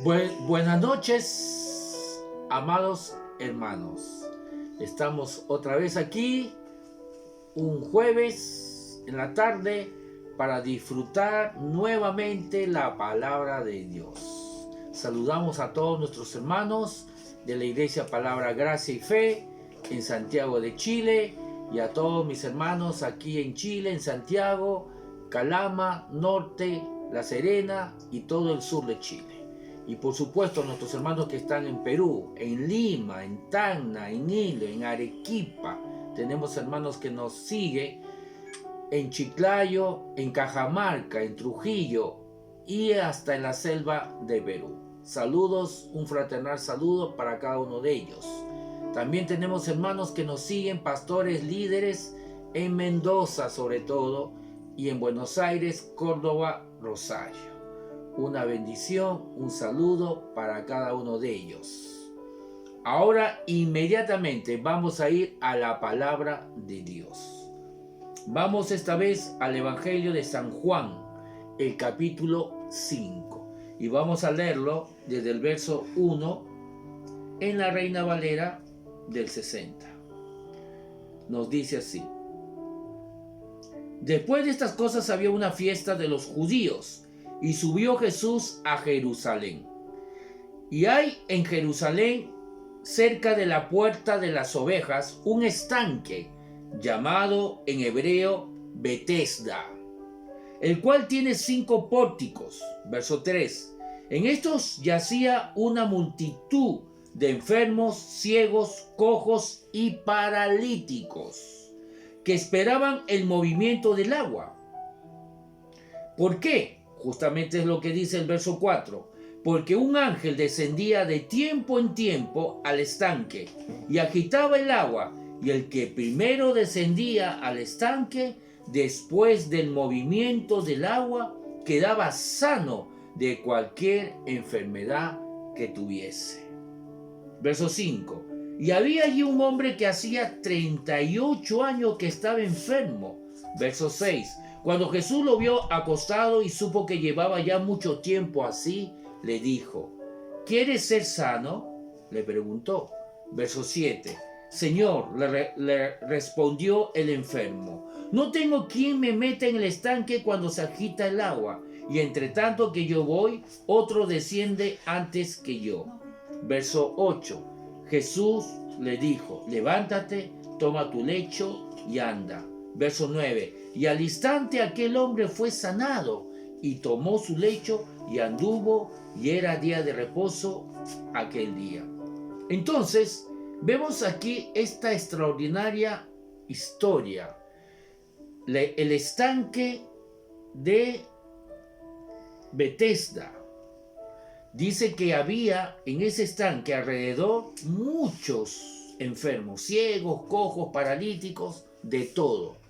Buenas noches, amados hermanos. Estamos otra vez aquí, un jueves en la tarde, para disfrutar nuevamente la palabra de Dios. Saludamos a todos nuestros hermanos de la Iglesia Palabra, Gracia y Fe en Santiago de Chile, y a todos mis hermanos aquí en Chile, en Santiago, Calama, Norte, La Serena y todo el sur de Chile. Y por supuesto nuestros hermanos que están en Perú, en Lima, en Tacna, en Hilo, en Arequipa. Tenemos hermanos que nos siguen en Chiclayo, en Cajamarca, en Trujillo y hasta en la selva de Perú. Saludos, un fraternal saludo para cada uno de ellos. También tenemos hermanos que nos siguen, pastores, líderes en Mendoza sobre todo, y en Buenos Aires, Córdoba, Rosario. Una bendición, un saludo para cada uno de ellos. Ahora inmediatamente vamos a ir a la palabra de Dios. Vamos esta vez al Evangelio de San Juan, el capítulo 5. Y vamos a leerlo desde el verso 1 en la Reina Valera del 60. Nos dice así: Después de estas cosas había una fiesta de los judíos, y subió Jesús a Jerusalén. Y hay en Jerusalén, cerca de la puerta de las ovejas, un estanque llamado en hebreo Betesda, el cual tiene 5 pórticos. Verso 3. En estos yacía una multitud de enfermos, ciegos, cojos y paralíticos, que esperaban el movimiento del agua. ¿Por qué? Justamente es lo que dice el verso 4. Porque un ángel descendía de tiempo en tiempo al estanque y agitaba el agua, y el que primero descendía al estanque, después del movimiento del agua, quedaba sano de cualquier enfermedad que tuviese. Verso 5. Y había allí un hombre que hacía 38 años que estaba enfermo. Verso 6. Cuando Jesús lo vio acostado y supo que llevaba ya mucho tiempo así, le dijo: ¿Quieres ser sano?, le preguntó. Verso 7. Señor, le respondió el enfermo, no tengo quien me meta en el estanque cuando se agita el agua, y entre tanto que yo voy, otro desciende antes que yo. Verso 8. Jesús le dijo: levántate, toma tu lecho y anda. Verso 9. Y al instante aquel hombre fue sanado, y tomó su lecho y anduvo, y era día de reposo aquel día. Entonces, vemos aquí esta extraordinaria historia. El estanque de Betesda. Dice que había en ese estanque alrededor muchos enfermos, ciegos, cojos, paralíticos, de todo.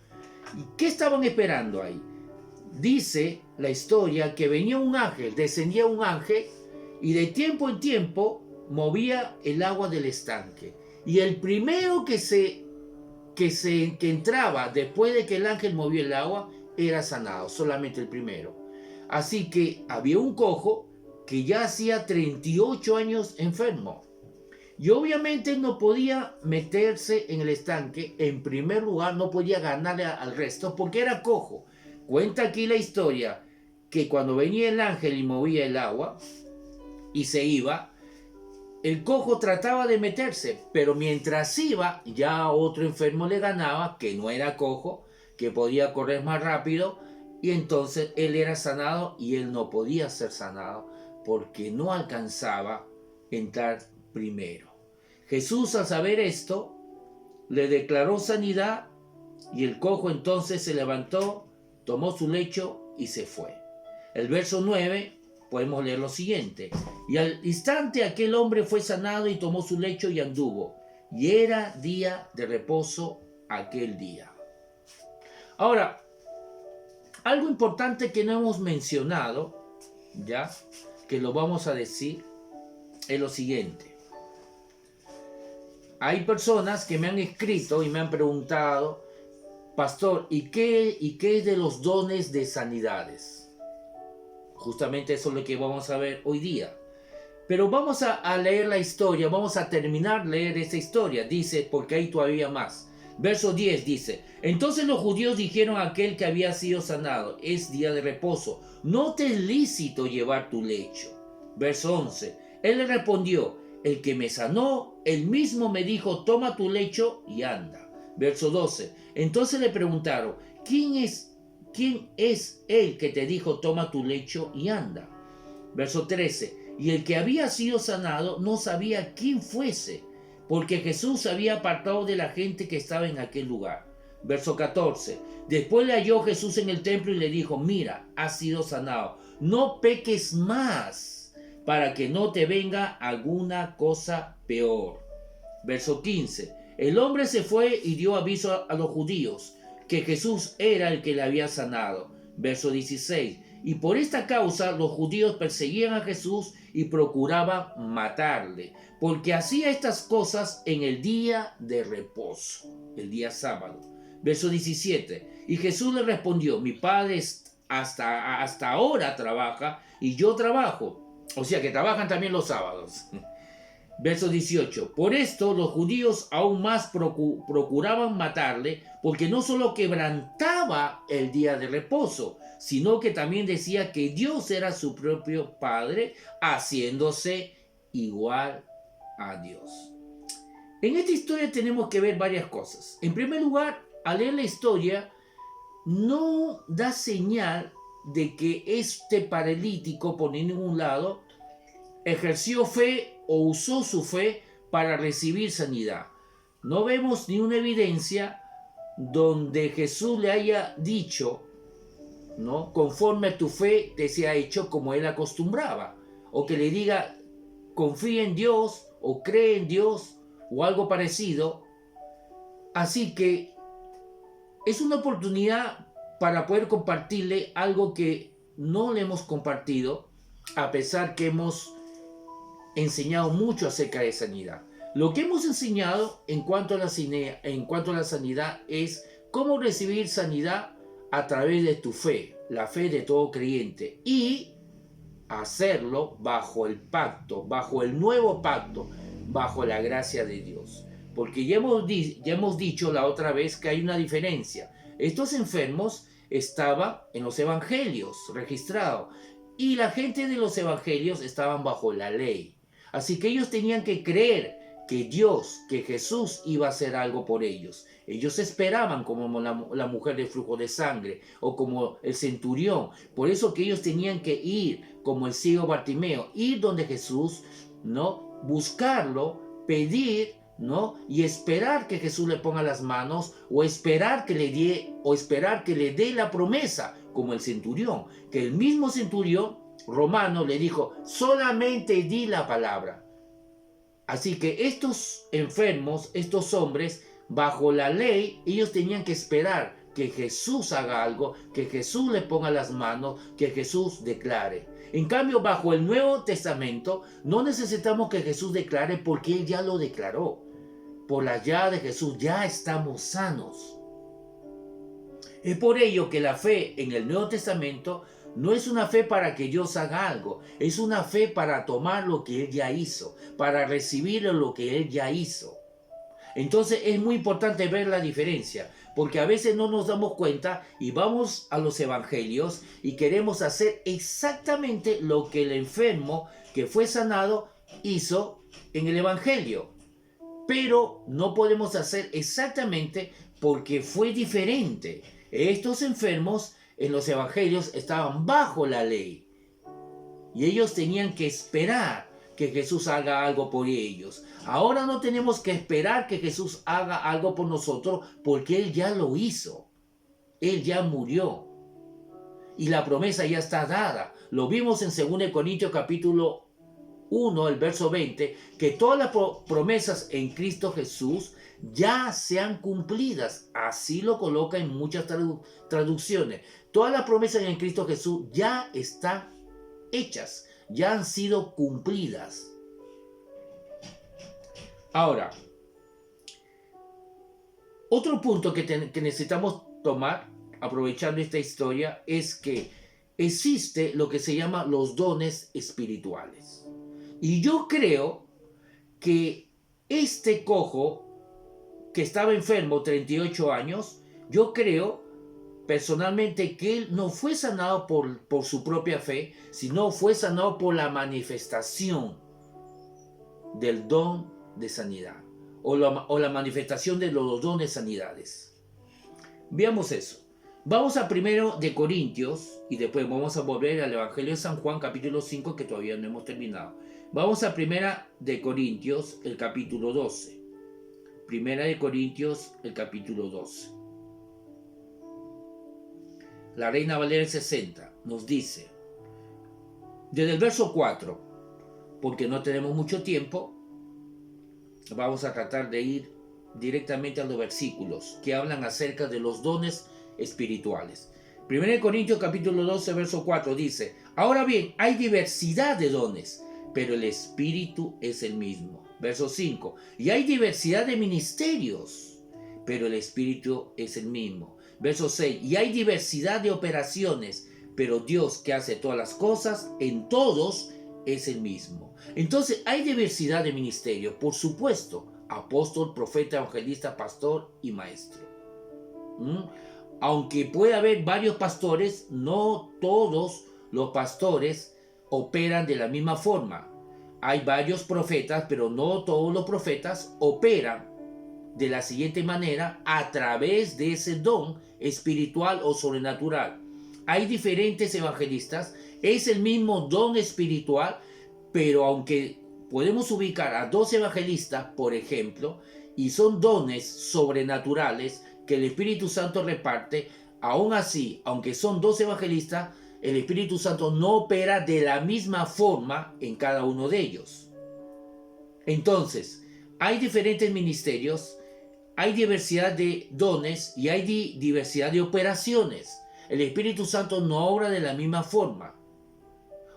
¿Y qué estaban esperando ahí? Dice la historia que venía un ángel, descendía un ángel, y de tiempo en tiempo movía el agua del estanque. Y el primero que entraba después de que el ángel movió el agua era sanado, solamente el primero. Así que había un cojo que ya hacía 38 años enfermo. Y obviamente no podía meterse en el estanque. En primer lugar, no podía ganarle al resto porque era cojo. Cuenta aquí la historia que cuando venía el ángel y movía el agua y se iba, el cojo trataba de meterse, pero mientras iba, ya otro enfermo le ganaba, que no era cojo, que podía correr más rápido, y entonces él era sanado y él no podía ser sanado porque no alcanzaba a entrar primero. Jesús, al saber esto, le declaró sanidad, y el cojo entonces se levantó, tomó su lecho y se fue. El verso 9 podemos leer lo siguiente: y al instante aquel hombre fue sanado y tomó su lecho y anduvo, y era día de reposo aquel día. Ahora, algo importante que no hemos mencionado, ya que lo vamos a decir, es lo siguiente. Hay personas que me han escrito y me han preguntado Pastor, ¿y qué es de los dones de sanidades? Justamente eso es lo que vamos a ver hoy día. Pero vamos a leer la historia, vamos a terminar de leer esa historia. Dice, porque hay todavía más. Verso 10 dice, entonces los judíos dijeron a aquel que había sido sanado, es día de reposo, no te es lícito llevar tu lecho. Verso 11, él le respondió, el que me sanó, él mismo me dijo, toma tu lecho y anda. Verso 12, entonces le preguntaron, ¿quién es él que te dijo, toma tu lecho y anda? Verso 13, y el que había sido sanado no sabía quién fuese, porque Jesús se había apartado de la gente que estaba en aquel lugar. Verso 14, después le halló Jesús en el templo y le dijo, mira, has sido sanado, no peques más, para que no te venga alguna cosa peor. Verso 15, el hombre se fue y dio aviso a los judíos que Jesús era el que le había sanado. Verso 16, y por esta causa los judíos perseguían a Jesús y procuraban matarle, porque hacía estas cosas en el día de reposo, el día sábado. Verso 17, y Jesús le respondió, mi padre hasta ahora trabaja y yo trabajo. O sea que trabajan también los sábados. Verso 18, por esto los judíos aún más procuraban matarle, porque no solo quebrantaba el día de reposo, sino que también decía que Dios era su propio Padre, haciéndose igual a Dios. En esta historia tenemos que ver varias cosas. En primer lugar, al leer la historia, no da señal de que este paralítico, por ningún lado, ejerció fe o usó su fe para recibir sanidad. No vemos ni una evidencia donde Jesús le haya dicho, ¿no? Conforme a tu fe te sea hecho como él acostumbraba, o que le diga confía en Dios o cree en Dios o algo parecido. Así que es una oportunidad para poder compartirle algo que no le hemos compartido, a pesar que hemos enseñado mucho acerca de sanidad. Lo que hemos enseñado en cuanto a la sanidad es cómo recibir sanidad a través de tu fe, la fe de todo creyente, y hacerlo bajo el pacto, bajo el nuevo pacto, bajo la gracia de Dios. Porque ya hemos dicho la otra vez que hay una diferencia. Estos enfermos estaban en los evangelios registrados y la gente de los evangelios estaban bajo la ley. Así que ellos tenían que creer que Dios, que Jesús iba a hacer algo por ellos. Ellos esperaban como la mujer de flujo de sangre o como el centurión. Por eso que ellos tenían que ir como el ciego Bartimeo, ir donde Jesús, ¿no? Buscarlo, pedir, ¿no? Y esperar que Jesús le ponga las manos o esperar que le dé la promesa, como el centurión, que el mismo centurión romano le dijo, solamente di la palabra. Así que estos enfermos, estos hombres, bajo la ley, ellos tenían que esperar que Jesús haga algo, que Jesús le ponga las manos, que Jesús declare. En cambio, bajo el Nuevo Testamento, no necesitamos que Jesús declare porque Él ya lo declaró. Por la llave de Jesús ya estamos sanos. Es por ello que la fe en el Nuevo Testamento no es una fe para que Dios haga algo, es una fe para tomar lo que Él ya hizo, para recibir lo que Él ya hizo. Entonces es muy importante ver la diferencia, porque a veces no nos damos cuenta y vamos a los evangelios y queremos hacer exactamente lo que el enfermo que fue sanado hizo en el evangelio. Pero no podemos hacer exactamente porque fue diferente. Estos enfermos en los evangelios estaban bajo la ley y ellos tenían que esperar que Jesús haga algo por ellos. Ahora no tenemos que esperar que Jesús haga algo por nosotros porque Él ya lo hizo. Él ya murió y la promesa ya está dada. Lo vimos en 2 Corintios capítulo 1, el verso 20, que todas las promesas en Cristo Jesús ya sean cumplidas. Así lo coloca en muchas traducciones. Todas las promesas en Cristo Jesús ya están hechas, ya han sido cumplidas. Ahora, Otro punto que necesitamos tomar, aprovechando esta historia, es que existe lo que se llama los dones espirituales. Y yo creo que este cojo que estaba enfermo 38 años, yo creo personalmente que él no fue sanado por su propia fe, sino fue sanado por la manifestación del don de sanidad o la manifestación de los dones de sanidades. Veamos eso. Vamos a primero de Corintios y después vamos a volver al Evangelio de San Juan capítulo 5 que todavía no hemos terminado. Vamos a primera de Corintios el capítulo 12. Primera de Corintios el capítulo 12. La Reina Valera 60 nos dice, desde el verso 4, porque no tenemos mucho tiempo, vamos a tratar de ir directamente a los versículos que hablan acerca de los dones espirituales. 1 Corintios capítulo 12, verso 4 dice, ahora bien, hay diversidad de dones, pero el Espíritu es el mismo. Verso 5, y hay diversidad de ministerios, pero el Espíritu es el mismo. Verso 6, y hay diversidad de operaciones, pero Dios que hace todas las cosas en todos es el mismo. Entonces hay diversidad de ministerios, por supuesto, apóstol, profeta, evangelista, pastor y maestro. Aunque puede haber varios pastores, no todos los pastores operan de la misma forma. Hay varios profetas, pero no todos los profetas operan de la siguiente manera a través de ese don espiritual o sobrenatural. Hay diferentes evangelistas, es el mismo don espiritual, pero aunque podemos ubicar a dos evangelistas, por ejemplo, y son dones sobrenaturales que el Espíritu Santo reparte, aún así, aunque son dos evangelistas, el Espíritu Santo no opera de la misma forma en cada uno de ellos. Entonces, hay diferentes ministerios, hay diversidad de dones y hay diversidad de operaciones. El Espíritu Santo no obra de la misma forma.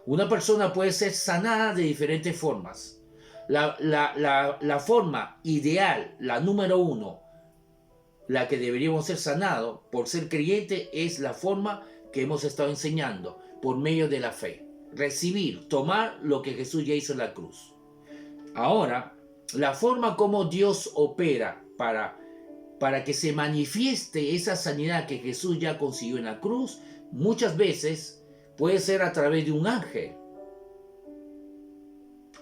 Una persona puede ser sanada de diferentes formas. La forma ideal, la número uno, la que deberíamos ser sanados por ser creyente, es la forma que hemos estado enseñando, por medio de la fe. Recibir, tomar lo que Jesús ya hizo en la cruz. Ahora, la forma como Dios opera para que se manifieste esa sanidad que Jesús ya consiguió en la cruz, muchas veces puede ser a través de un ángel.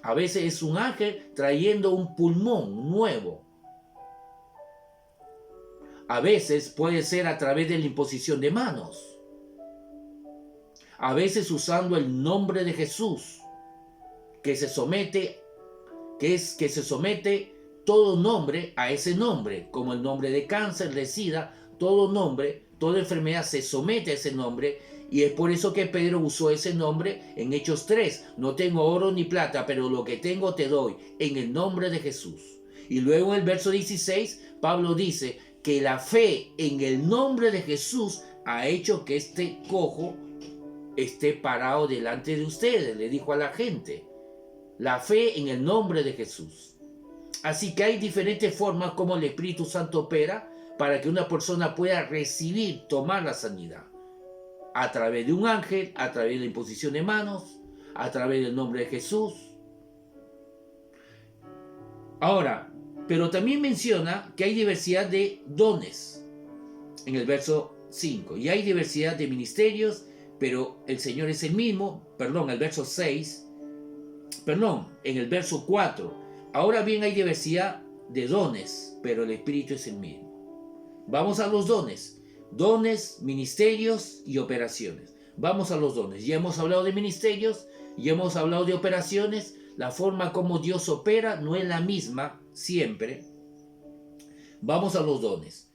A veces es un ángel trayendo un pulmón nuevo. A veces puede ser a través de la imposición de manos. A veces usando el nombre de Jesús, que se somete todo nombre a ese nombre, como el nombre de cáncer, de SIDA, todo nombre, toda enfermedad se somete a ese nombre, y es por eso que Pedro usó ese nombre en Hechos 3. No tengo oro ni plata, pero lo que tengo te doy, en el nombre de Jesús. Y luego en el verso 16, Pablo dice que la fe en el nombre de Jesús ha hecho que este cojo esté parado delante de ustedes, le dijo a la gente. La fe en el nombre de Jesús. Así que hay diferentes formas como el Espíritu Santo opera para que una persona pueda recibir, tomar la sanidad. A través de un ángel, a través de la imposición de manos, a través del nombre de Jesús. Ahora, pero también menciona que hay diversidad de dones en el verso 5. Y hay diversidad de ministerios, pero el Señor es el mismo. El verso 6. En el verso 4. Ahora bien hay diversidad de dones, pero el Espíritu es el mismo. Vamos a los dones. Dones, ministerios y operaciones. Vamos a los dones. Ya hemos hablado de ministerios, ya hemos hablado de operaciones. La forma como Dios opera no es la misma siempre. Vamos a los dones.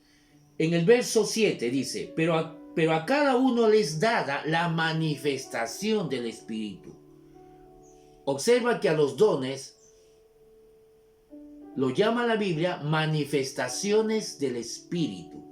En el verso 7 dice, pero a cada uno les dada la manifestación del Espíritu. Observa que a los dones lo llama la Biblia manifestaciones del Espíritu.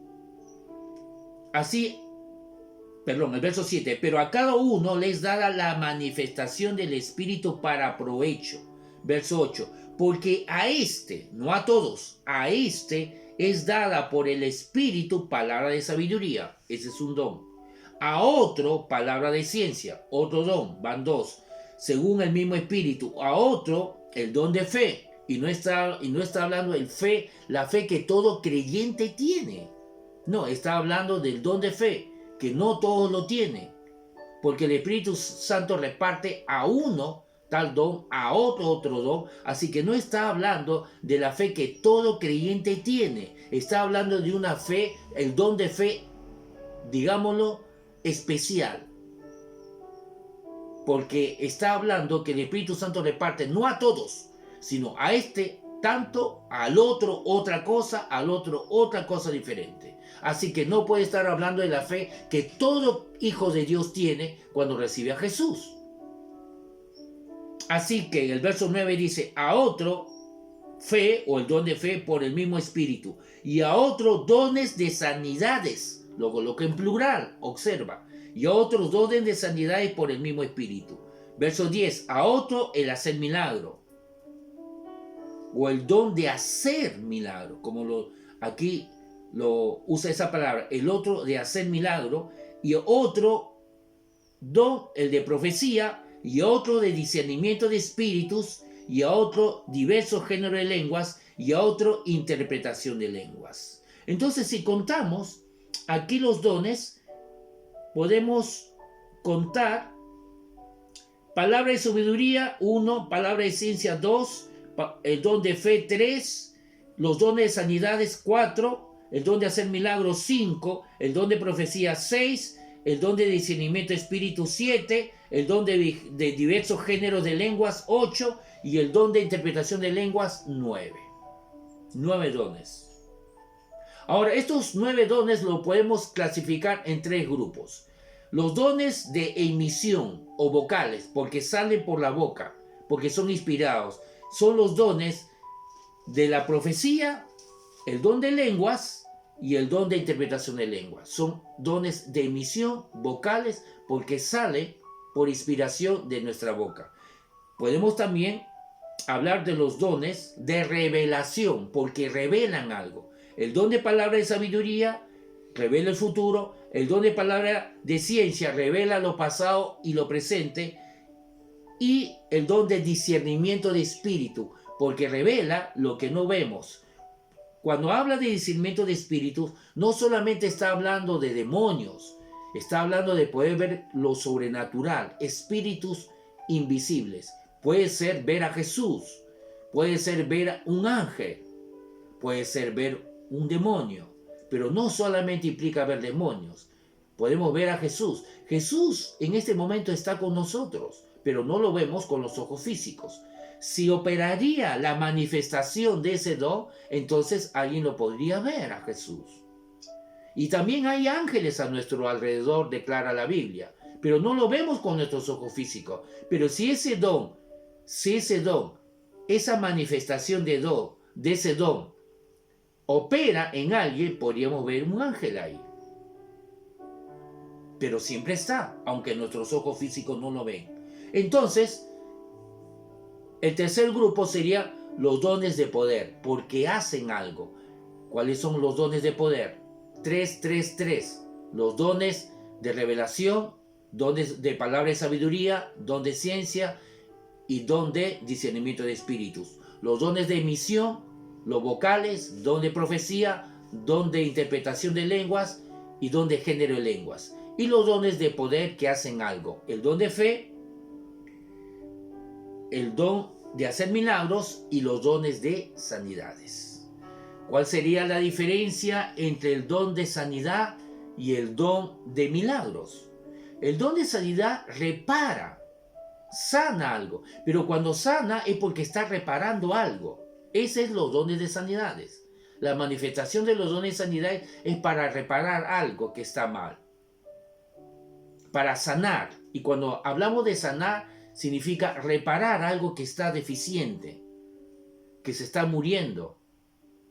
El verso 7, pero a cada uno les dará la manifestación del Espíritu para provecho. Verso 8, porque a este, no a todos, a este es dada por el Espíritu palabra de sabiduría. Ese es un don. A otro palabra de ciencia. Otro don. Van dos. Según el mismo Espíritu. A otro el don de fe. Y no está hablando de fe, la fe que todo creyente tiene. No, está hablando del don de fe, que no todos lo tienen. Porque el Espíritu Santo reparte a uno tal don, a otro don. Así que no está hablando de la fe que todo creyente tiene. Está hablando de una fe, el don de fe, digámoslo, especial. Porque está hablando que el Espíritu Santo reparte no a todos, sino a este tanto, al otro otra cosa, al otro otra cosa diferente. Así que no puede estar hablando de la fe que todo hijo de Dios tiene cuando recibe a Jesús. Así que el verso 9 dice, a otro fe o el don de fe por el mismo Espíritu, y a otro dones de sanidades, lo coloca en plural, observa, y a otros dones de sanidades por el mismo Espíritu. Verso 10, a otro el hacer milagro, o el don de hacer milagro, como aquí lo usa esa palabra, el otro de hacer milagro, y otro don, el de profecía, y otro de discernimiento de espíritus, y a otro diversos géneros de lenguas, y a otro interpretación de lenguas. Entonces, si contamos aquí los dones, podemos contar palabra de sabiduría 1, palabra de ciencia 2, el don de fe 3, los dones de sanidades 4, el don de hacer milagros 5, el don de profecía 6, el don de discernimiento de espíritu 7, el don de diversos géneros de lenguas 8 y el don de interpretación de lenguas 9. 9 dones. Ahora, estos 9 dones los podemos clasificar en 3 grupos. Los dones de emisión o vocales, porque salen por la boca, porque son inspirados, son los dones de la profecía, el don de lenguas y el don de interpretación de lenguas. Son dones de emisión vocales porque sale por inspiración de nuestra boca. Podemos también hablar de los dones de revelación porque revelan algo. El don de palabra de sabiduría revela el futuro. El don de palabra de ciencia revela lo pasado y lo presente. Y el don de discernimiento de espíritu, porque revela lo que no vemos. Cuando habla de discernimiento de espíritus, no solamente está hablando de demonios, está hablando de poder ver lo sobrenatural, espíritus invisibles. Puede ser ver a Jesús, puede ser ver a un ángel, puede ser ver un demonio, pero no solamente implica ver demonios. Podemos ver a Jesús. Jesús en este momento está con nosotros, pero no lo vemos con los ojos físicos. Si operaría la manifestación de ese don, entonces alguien lo podría ver a Jesús. Y también hay ángeles a nuestro alrededor, declara la Biblia, pero no lo vemos con nuestros ojos físicos. Pero si ese don, esa manifestación de ese don, opera en alguien, podríamos ver un ángel ahí. Pero siempre está, aunque nuestros ojos físicos no lo ven. Entonces, el tercer grupo sería los dones de poder, porque hacen algo. ¿Cuáles son los dones de poder? 3. Los dones de revelación, dones de palabra de sabiduría, don de ciencia y don de discernimiento de espíritus. Los dones de emisión, los vocales, don de profecía, don de interpretación de lenguas y don de género de lenguas. Y los dones de poder que hacen algo. El don de fe, el don de hacer milagros y los dones de sanidades. ¿Cuál sería la diferencia entre el don de sanidad y el don de milagros? El don de sanidad repara, sana algo, pero cuando sana es porque está reparando algo. Ese es los dones de sanidades. La manifestación de los dones de sanidades es para reparar algo que está mal, para sanar. Y cuando hablamos de sanar, significa reparar algo que está deficiente, que se está muriendo,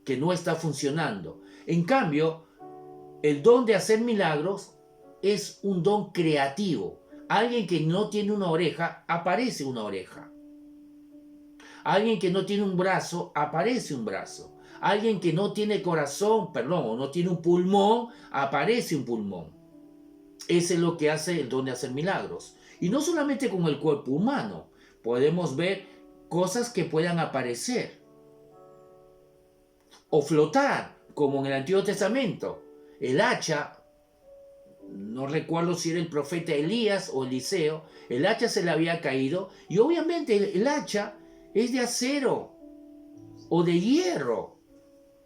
que no está funcionando. En cambio, el don de hacer milagros es un don creativo. Alguien que no tiene una oreja, aparece una oreja. Alguien que no tiene un brazo, aparece un brazo. Alguien que no tiene corazón, perdón, o no tiene un pulmón, aparece un pulmón. Ese es lo que hace el don de hacer milagros. Y no solamente con el cuerpo humano, podemos ver cosas que puedan aparecer o flotar, como en el Antiguo Testamento. El hacha, no recuerdo si era el profeta Elías o Eliseo, el hacha se le había caído y obviamente el hacha es de acero o de hierro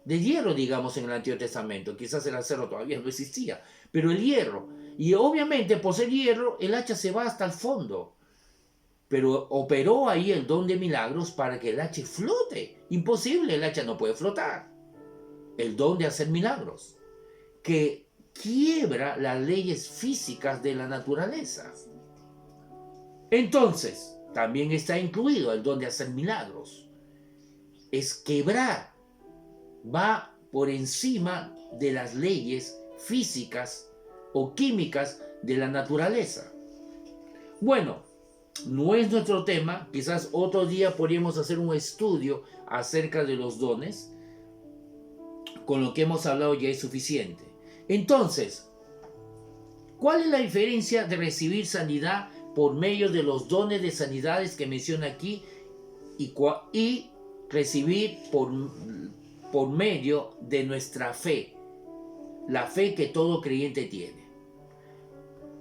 digamos en el Antiguo Testamento, quizás el acero todavía no existía, pero el hierro, y obviamente por ser hierro el hacha se va hasta el fondo, pero operó ahí el don de milagros para que el hacha flote. Imposible, el hacha no puede flotar. El don de hacer milagros, que quiebra las leyes físicas de la naturaleza. Entonces, también está incluido el don de hacer milagros. Es quebrar, va por encima de las leyes físicas o químicas de la naturaleza. Bueno, no es nuestro tema, quizás otro día podríamos hacer un estudio acerca de los dones. Con lo que hemos hablado ya es suficiente. Entonces, ¿cuál es la diferencia de recibir sanidad por medio de los dones de sanidades que menciona aquí y recibir por medio de nuestra fe? La fe que todo creyente tiene.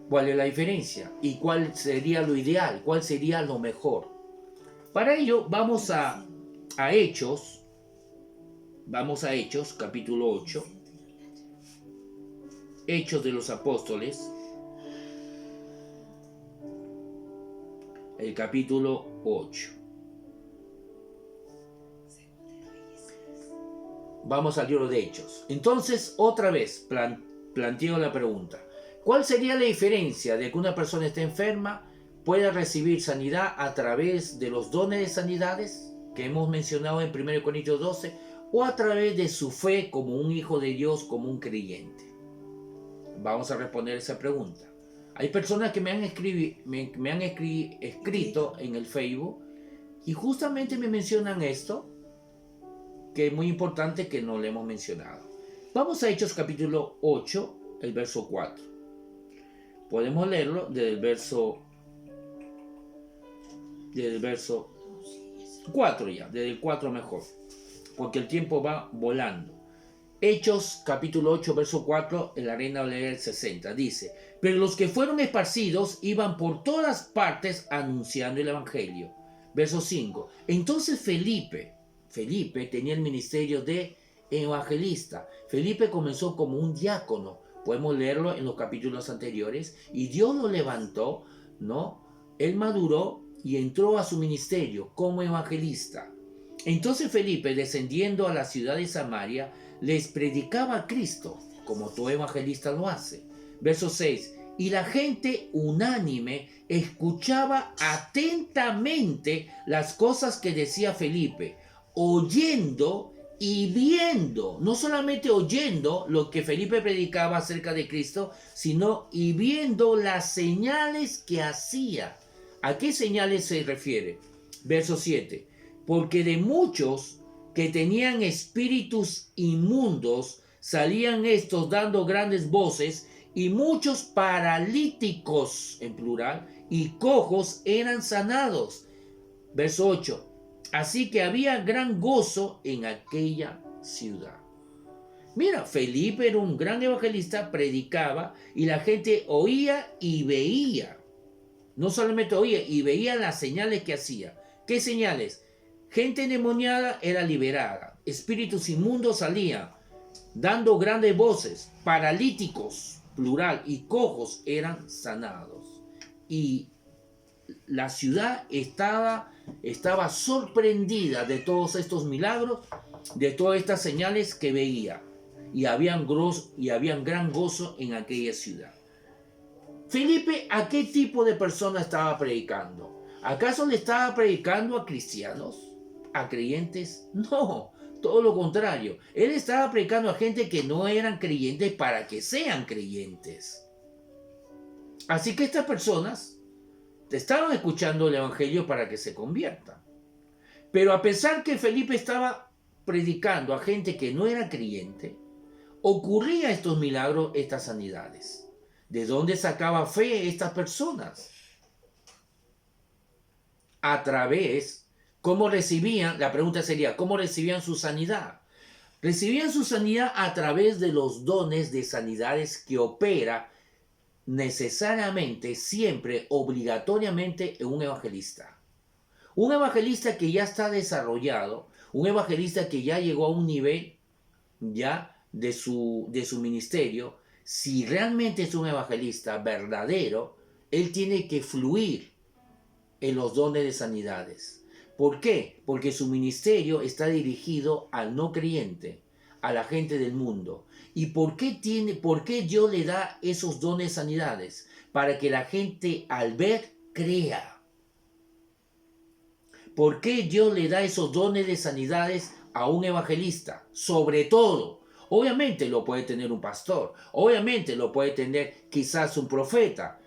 ¿Cuál es la diferencia? ¿Y cuál sería lo ideal? ¿Cuál sería lo mejor? Para ello vamos a Hechos. Vamos a Hechos, capítulo 8. Hechos de los Apóstoles. El capítulo 8. Vamos al libro de Hechos. Entonces, otra vez, planteo la pregunta. ¿Cuál sería la diferencia de que una persona esté enferma pueda recibir sanidad a través de los dones de sanidades que hemos mencionado en 1 Corintios 12 o a través de su fe como un hijo de Dios, como un creyente? Vamos a responder esa pregunta. Hay personas que me han escrito en el Facebook y justamente me mencionan esto, que es muy importante que no le hemos mencionado. Vamos a Hechos capítulo 8, el verso 4. Podemos leerlo desde el verso 4 ya, desde el 4 mejor, porque el tiempo va volando. Hechos capítulo 8, verso 4, en la Reina Valera 60, dice: pero los que fueron esparcidos iban por todas partes anunciando el evangelio. Verso 5, entonces Felipe tenía el ministerio de evangelista. Felipe comenzó como un diácono, podemos leerlo en los capítulos anteriores, y Dios lo levantó, ¿no? Él maduró y entró a su ministerio como evangelista. Entonces Felipe, descendiendo a la ciudad de Samaria, les predicaba a Cristo, como todo evangelista lo hace. Verso 6, y la gente unánime escuchaba atentamente las cosas que decía Felipe, oyendo y viendo, no solamente oyendo lo que Felipe predicaba acerca de Cristo, sino y viendo las señales que hacía. ¿A qué señales se refiere? Verso 7, porque de muchos que tenían espíritus inmundos salían estos dando grandes voces, y muchos paralíticos, en plural, y cojos eran sanados. Verso 8, así que había gran gozo en aquella ciudad. Mira, Felipe era un gran evangelista, predicaba y la gente oía y veía. No solamente oía, y veía las señales que hacía. ¿Qué señales? Gente endemoniada era liberada, espíritus inmundos salían, dando grandes voces, paralíticos, plural, y cojos eran sanados. Y la ciudad estaba sorprendida de todos estos milagros, de todas estas señales que veía, y habían gran gozo en aquella ciudad. Felipe, ¿a qué tipo de persona estaba predicando? ¿Acaso le estaba predicando a cristianos? ¿A creyentes? No, todo lo contrario. Él estaba predicando a gente que no eran creyentes para que sean creyentes. Así que estas personas estaban escuchando el evangelio para que se conviertan. Pero a pesar que Felipe estaba predicando a gente que no era creyente, ocurría estos milagros, estas sanidades. ¿De dónde sacaba fe estas personas? A través, ¿cómo recibían? La pregunta sería, ¿cómo recibían su sanidad? Recibían su sanidad a través de los dones de sanidades que opera necesariamente, siempre, obligatoriamente en un evangelista. Un evangelista que ya está desarrollado, un evangelista que ya llegó a un nivel ya de su ministerio, si realmente es un evangelista verdadero, él tiene que fluir en los dones de sanidades. ¿Por qué? Porque su ministerio está dirigido al no creyente, a la gente del mundo. ¿Y por qué Dios le da esos dones de sanidades? Para que la gente al ver crea. ¿Por qué Dios le da esos dones de sanidades a un evangelista? Sobre todo, obviamente lo puede tener un pastor, obviamente lo puede tener quizás un profeta,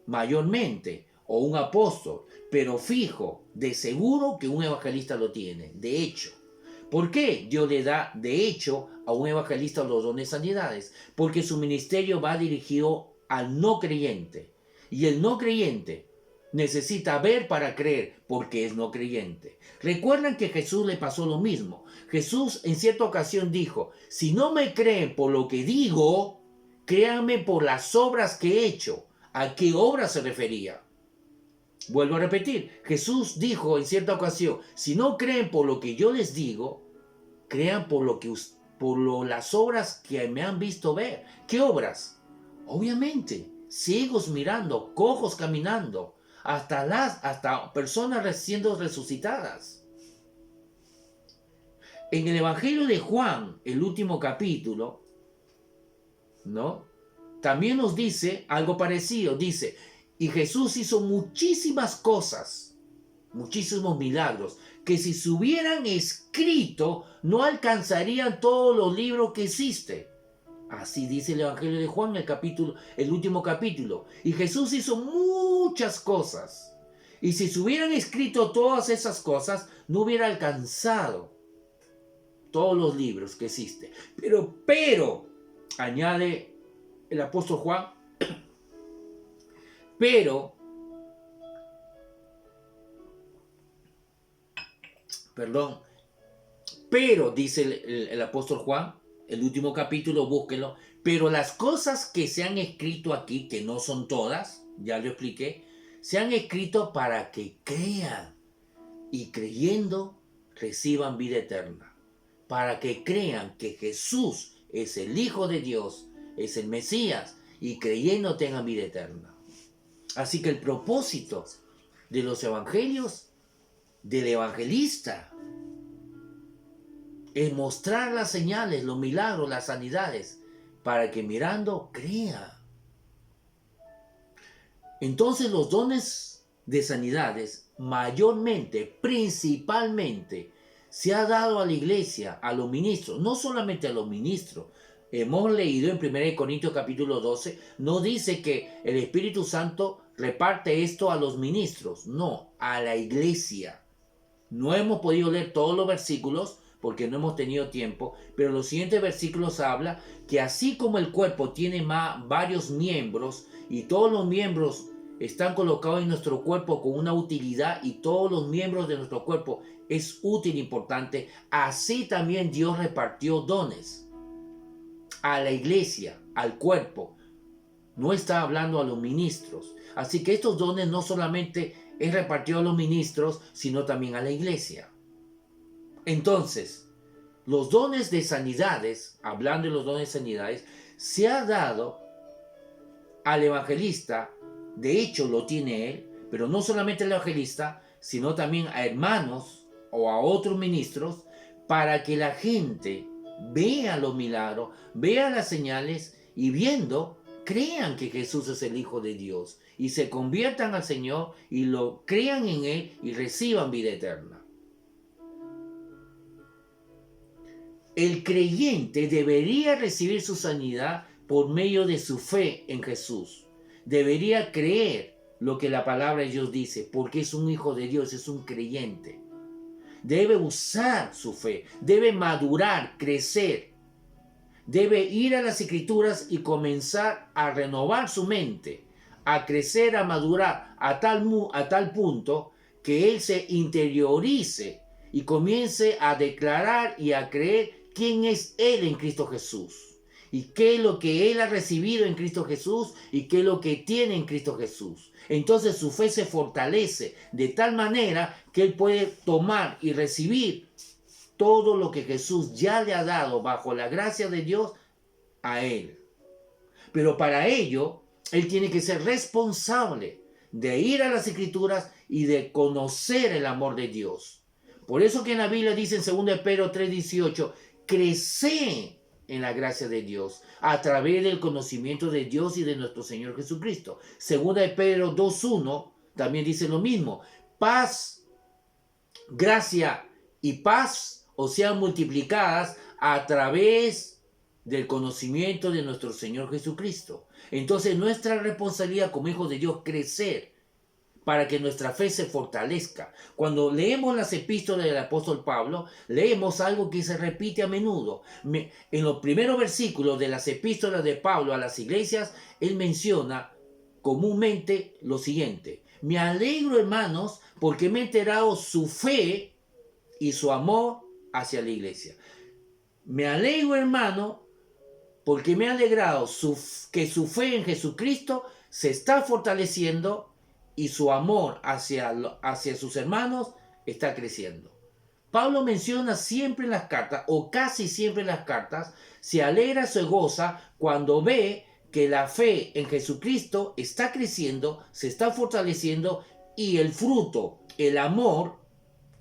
mayormente, o un apóstol, pero fijo, de seguro que un evangelista lo tiene, de hecho. ¿Por qué Dios le da, de hecho, a un evangelista los dones de sanidades? Porque su ministerio va dirigido al no creyente. Y el no creyente necesita ver para creer porque es no creyente. Recuerdan que Jesús le pasó lo mismo. Jesús en cierta ocasión dijo, si no me creen por lo que digo, créanme por las obras que he hecho. ¿A qué obras se refería? Vuelvo a repetir, Jesús dijo en cierta ocasión, si no creen por lo que yo les digo, crean por las obras que me han visto ver. ¿Qué obras? Obviamente, ciegos mirando, cojos caminando, hasta personas siendo resucitadas. En el Evangelio de Juan, el último capítulo, ¿no? También nos dice algo parecido, dice, y Jesús hizo muchísimas cosas, muchísimos milagros, que si se hubieran escrito no alcanzarían todos los libros que existen. Así dice el Evangelio de Juan, el último capítulo. Y Jesús hizo muchas cosas. Y si se hubieran escrito todas esas cosas, no hubiera alcanzado todos los libros que existen. Pero, añade el apóstol Juan, pero dice el apóstol Juan, el último capítulo, búsquenlo, pero las cosas que se han escrito aquí, que no son todas, ya lo expliqué, se han escrito para que crean y creyendo reciban vida eterna, para que crean que Jesús es el Hijo de Dios, es el Mesías, y creyendo tengan vida eterna. Así que el propósito de los evangelios, del evangelista, es mostrar las señales, los milagros, las sanidades, para que mirando crea. Entonces los dones de sanidades, mayormente, principalmente, se ha dado a la iglesia, a los ministros, no solamente a los ministros. Hemos leído en 1 Corintios capítulo 12, no dice que el Espíritu Santo reparte esto a los ministros, no, a la iglesia. No hemos podido leer todos los versículos porque no hemos tenido tiempo, pero los siguientes versículos habla que así como el cuerpo tiene varios miembros y todos los miembros están colocados en nuestro cuerpo con una utilidad y todos los miembros de nuestro cuerpo es útil e importante, así también Dios repartió dones a la iglesia, al cuerpo. No está hablando a los ministros. Así que estos dones no solamente es repartido a los ministros, sino también a la iglesia. Entonces, los dones de sanidades, hablando de los dones de sanidades, se ha dado al evangelista, de hecho lo tiene él, pero no solamente al evangelista, sino también a hermanos o a otros ministros, para que la gente vea los milagros, vea las señales y viendo, crean que Jesús es el Hijo de Dios y se conviertan al Señor y lo crean en Él y reciban vida eterna. El creyente debería recibir su sanidad por medio de su fe en Jesús. Debería creer lo que la palabra de Dios dice, porque es un hijo de Dios, es un creyente. debe usar su fe, debe madurar, crecer, debe ir a las Escrituras y comenzar a renovar su mente, a crecer, a madurar a tal punto que él se interiorice y comience a declarar y a creer quién es él en Cristo Jesús y qué es lo que él ha recibido en Cristo Jesús y qué es lo que tiene en Cristo Jesús. Entonces su fe se fortalece de tal manera que él puede tomar y recibir todo lo que Jesús ya le ha dado bajo la gracia de Dios a él. Pero para ello, él tiene que ser responsable de ir a las Escrituras y de conocer el amor de Dios. Por eso que en la Biblia dice en 2 Pedro 3:18, crece en la gracia de Dios a través del conocimiento de Dios y de nuestro Señor Jesucristo. 2 Pedro 2:1 también dice lo mismo. Paz, gracia y paz os sean multiplicadas a través del conocimiento de nuestro Señor Jesucristo. Entonces nuestra responsabilidad como hijos de Dios crecer para que nuestra fe se fortalezca. Cuando leemos las epístolas del apóstol Pablo, leemos algo que se repite a menudo. En los primeros versículos de las epístolas de Pablo a las iglesias, él menciona comúnmente lo siguiente: me alegro, hermanos, porque me he enterado su fe y su amor hacia la iglesia. Me alegro, hermano, porque me ha alegrado que su fe en Jesucristo se está fortaleciendo y su amor hacia sus hermanos está creciendo. Pablo menciona siempre en las cartas, o casi siempre en las cartas, se alegra, se goza cuando ve que la fe en Jesucristo está creciendo, se está fortaleciendo y el fruto, el amor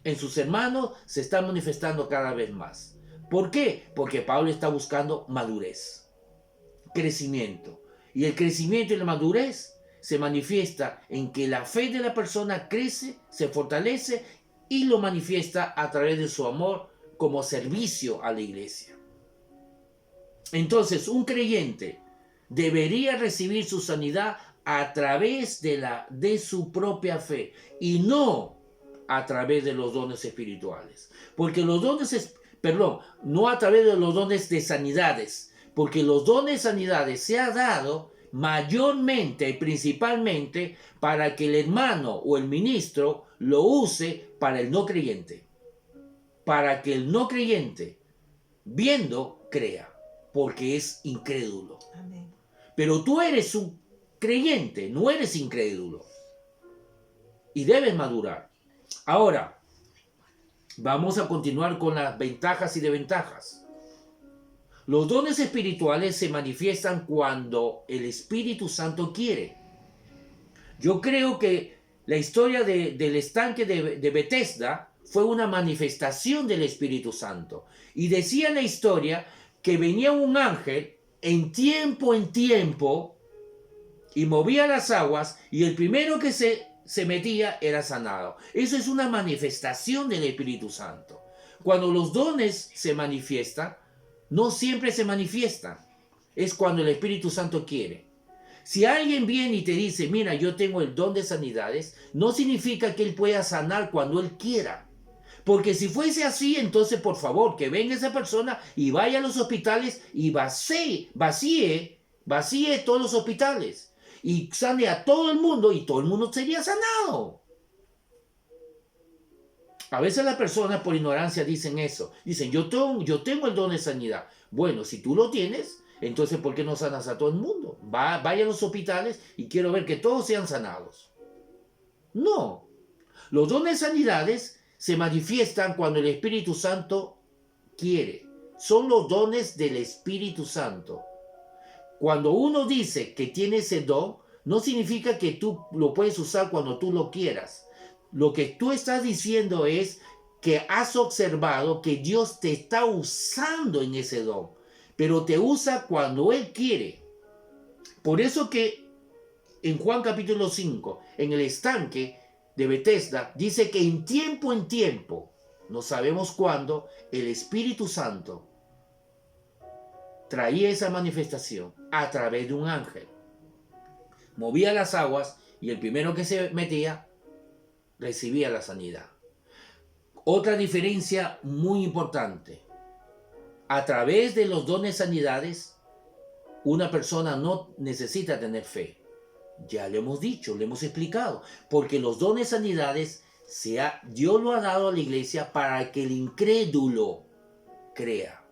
en sus hermanos se está manifestando cada vez más. ¿Por qué? Porque Pablo está buscando madurez, crecimiento. Y el crecimiento y la madurez se manifiesta en que la fe de la persona crece, se fortalece y lo manifiesta a través de su amor como servicio a la iglesia. Entonces, un creyente debería recibir su sanidad a través de su propia fe y no a través de los dones espirituales. Porque los dones, no a través de los dones de sanidades, porque los dones de sanidades se ha dado mayormente y principalmente para que el hermano o el ministro lo use para el no creyente, para que el no creyente, viendo, crea, porque es incrédulo. Amén. Pero tú eres un creyente, no eres incrédulo, y debes madurar. Ahora, vamos a continuar con las ventajas y desventajas. Los dones espirituales se manifiestan cuando el Espíritu Santo quiere. Yo creo que la historia del estanque de Bethesda fue una manifestación del Espíritu Santo. Y decía la historia que venía un ángel en tiempo y movía las aguas y el primero que se metía era sanado. Eso es una manifestación del Espíritu Santo. Cuando los dones se manifiestan, no siempre se manifiestan. Es cuando el Espíritu Santo quiere. Si alguien viene y te dice, mira, yo tengo el don de sanidades, no significa que él pueda sanar cuando él quiera. Porque si fuese así, entonces por favor, que venga esa persona y vaya a los hospitales y vacíe todos los hospitales. Y sane a todo el mundo y todo el mundo sería sanado. A veces las personas por ignorancia dicen eso. Dicen, yo tengo el don de sanidad. Bueno, si tú lo tienes, entonces ¿por qué no sanas a todo el mundo? Vaya a los hospitales y quiero ver que todos sean sanados. No. Los dones de sanidades se manifiestan cuando el Espíritu Santo quiere. Son los dones del Espíritu Santo. Cuando uno dice que tiene ese don, no significa que tú lo puedes usar cuando tú lo quieras. Lo que tú estás diciendo es que has observado que Dios te está usando en ese don, pero te usa cuando Él quiere. Por eso que en Juan capítulo 5, en el estanque de Bethesda, dice que en tiempo, no sabemos cuándo, el Espíritu Santo traía esa manifestación a través de un ángel. Movía las aguas y el primero que se metía recibía la sanidad. Otra diferencia muy importante. A través de los dones de sanidades, una persona no necesita tener fe. Ya lo hemos dicho, lo hemos explicado. Porque los dones de sanidades, Dios lo ha dado a la iglesia para que el incrédulo crea.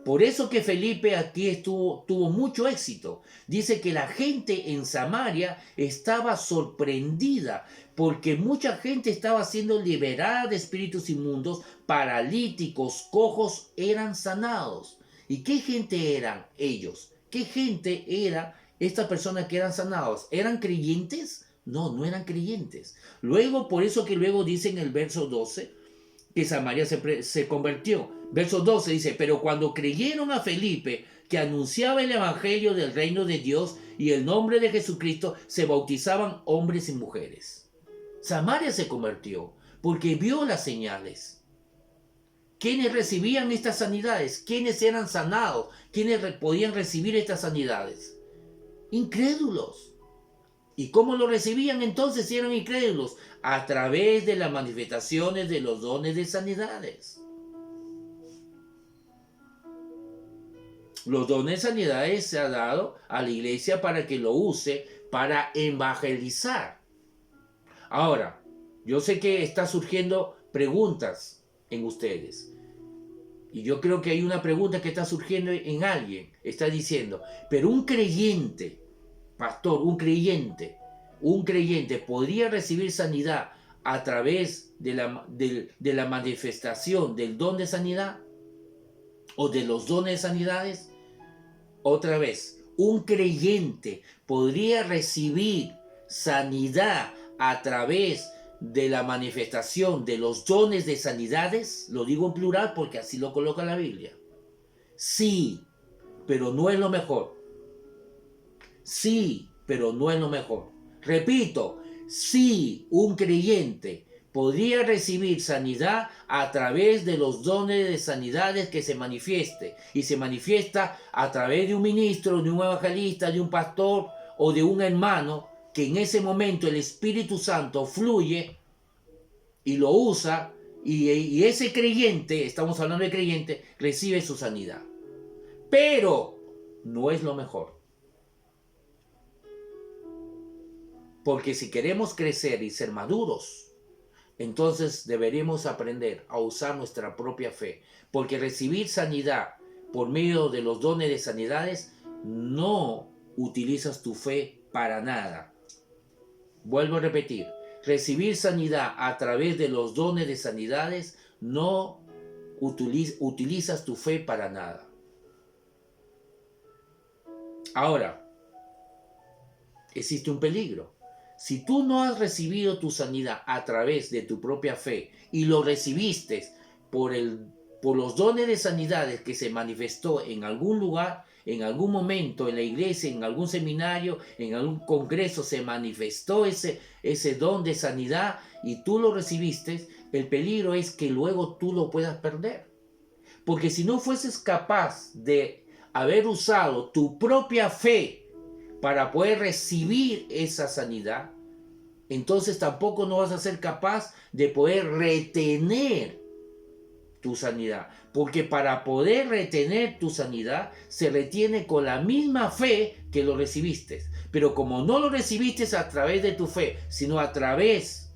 Por eso que Felipe aquí tuvo mucho éxito. Dice que la gente en Samaria estaba sorprendida porque mucha gente estaba siendo liberada de espíritus inmundos, paralíticos, cojos eran sanados. ¿Y qué gente eran ellos? ¿Qué gente era estas personas que eran sanados? ¿Eran creyentes? No, no eran creyentes. Luego, por eso que luego dice en el verso 12 que Samaria se convirtió. Verso 12 dice, pero cuando creyeron a Felipe, que anunciaba el evangelio del reino de Dios y el nombre de Jesucristo, se bautizaban hombres y mujeres. Samaria se convirtió porque vio las señales. ¿Quiénes recibían estas sanidades? ¿Quiénes eran sanados? ¿Quiénes podían recibir estas sanidades? Incrédulos. ¿Y cómo lo recibían entonces si eran incrédulos? A través de las manifestaciones de los dones de sanidades. Los dones de sanidades se ha dado a la iglesia para que lo use para evangelizar. Ahora, yo sé que está surgiendo preguntas en ustedes. Y yo creo que hay una pregunta que está surgiendo en alguien. Está diciendo, pero un creyente, pastor, un creyente podría recibir sanidad a través de la manifestación del don de sanidad o de los dones de sanidades. Otra vez, un creyente podría recibir sanidad a través de la manifestación de los dones de sanidades. Lo digo en plural porque así lo coloca la Biblia. Sí, pero no es lo mejor. Sí, pero no es lo mejor. Repito, sí, un creyente podría recibir sanidad a través de los dones de sanidades que se manifieste. Y se manifiesta a través de un ministro, de un evangelista, de un pastor o de un hermano, que en ese momento el Espíritu Santo fluye y lo usa. Y ese creyente, estamos hablando de creyente, recibe su sanidad. Pero no es lo mejor. Porque si queremos crecer y ser maduros, entonces deberíamos aprender a usar nuestra propia fe. Porque recibir sanidad por medio de los dones de sanidades, no utilizas tu fe para nada. Vuelvo a repetir, recibir sanidad a través de los dones de sanidades, no utilizas tu fe para nada. Ahora, existe un peligro. Si tú no has recibido tu sanidad a través de tu propia fe y lo recibiste por los dones de sanidades que se manifestó en algún lugar, en algún momento en la iglesia, en algún seminario, en algún congreso se manifestó ese don de sanidad y tú lo recibiste, el peligro es que luego tú lo puedas perder. Porque si no fueses capaz de haber usado tu propia fe para poder recibir esa sanidad, entonces tampoco no vas a ser capaz de poder retener tu sanidad. Porque para poder retener tu sanidad, se retiene con la misma fe que lo recibiste. Pero como no lo recibiste a través de tu fe, sino a través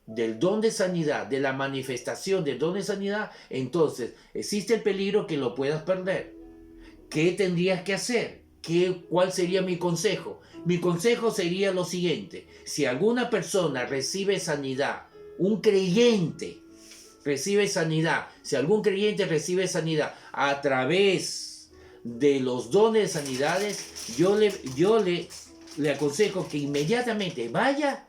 del don de sanidad, de la manifestación del don de sanidad, entonces existe el peligro que lo puedas perder. ¿Qué tendrías que hacer? ¿Cuál sería mi consejo? Mi consejo sería lo siguiente: si alguna persona recibe sanidad, un creyente recibe sanidad, si algún creyente recibe sanidad a través de los dones de sanidades, yo le aconsejo que inmediatamente vaya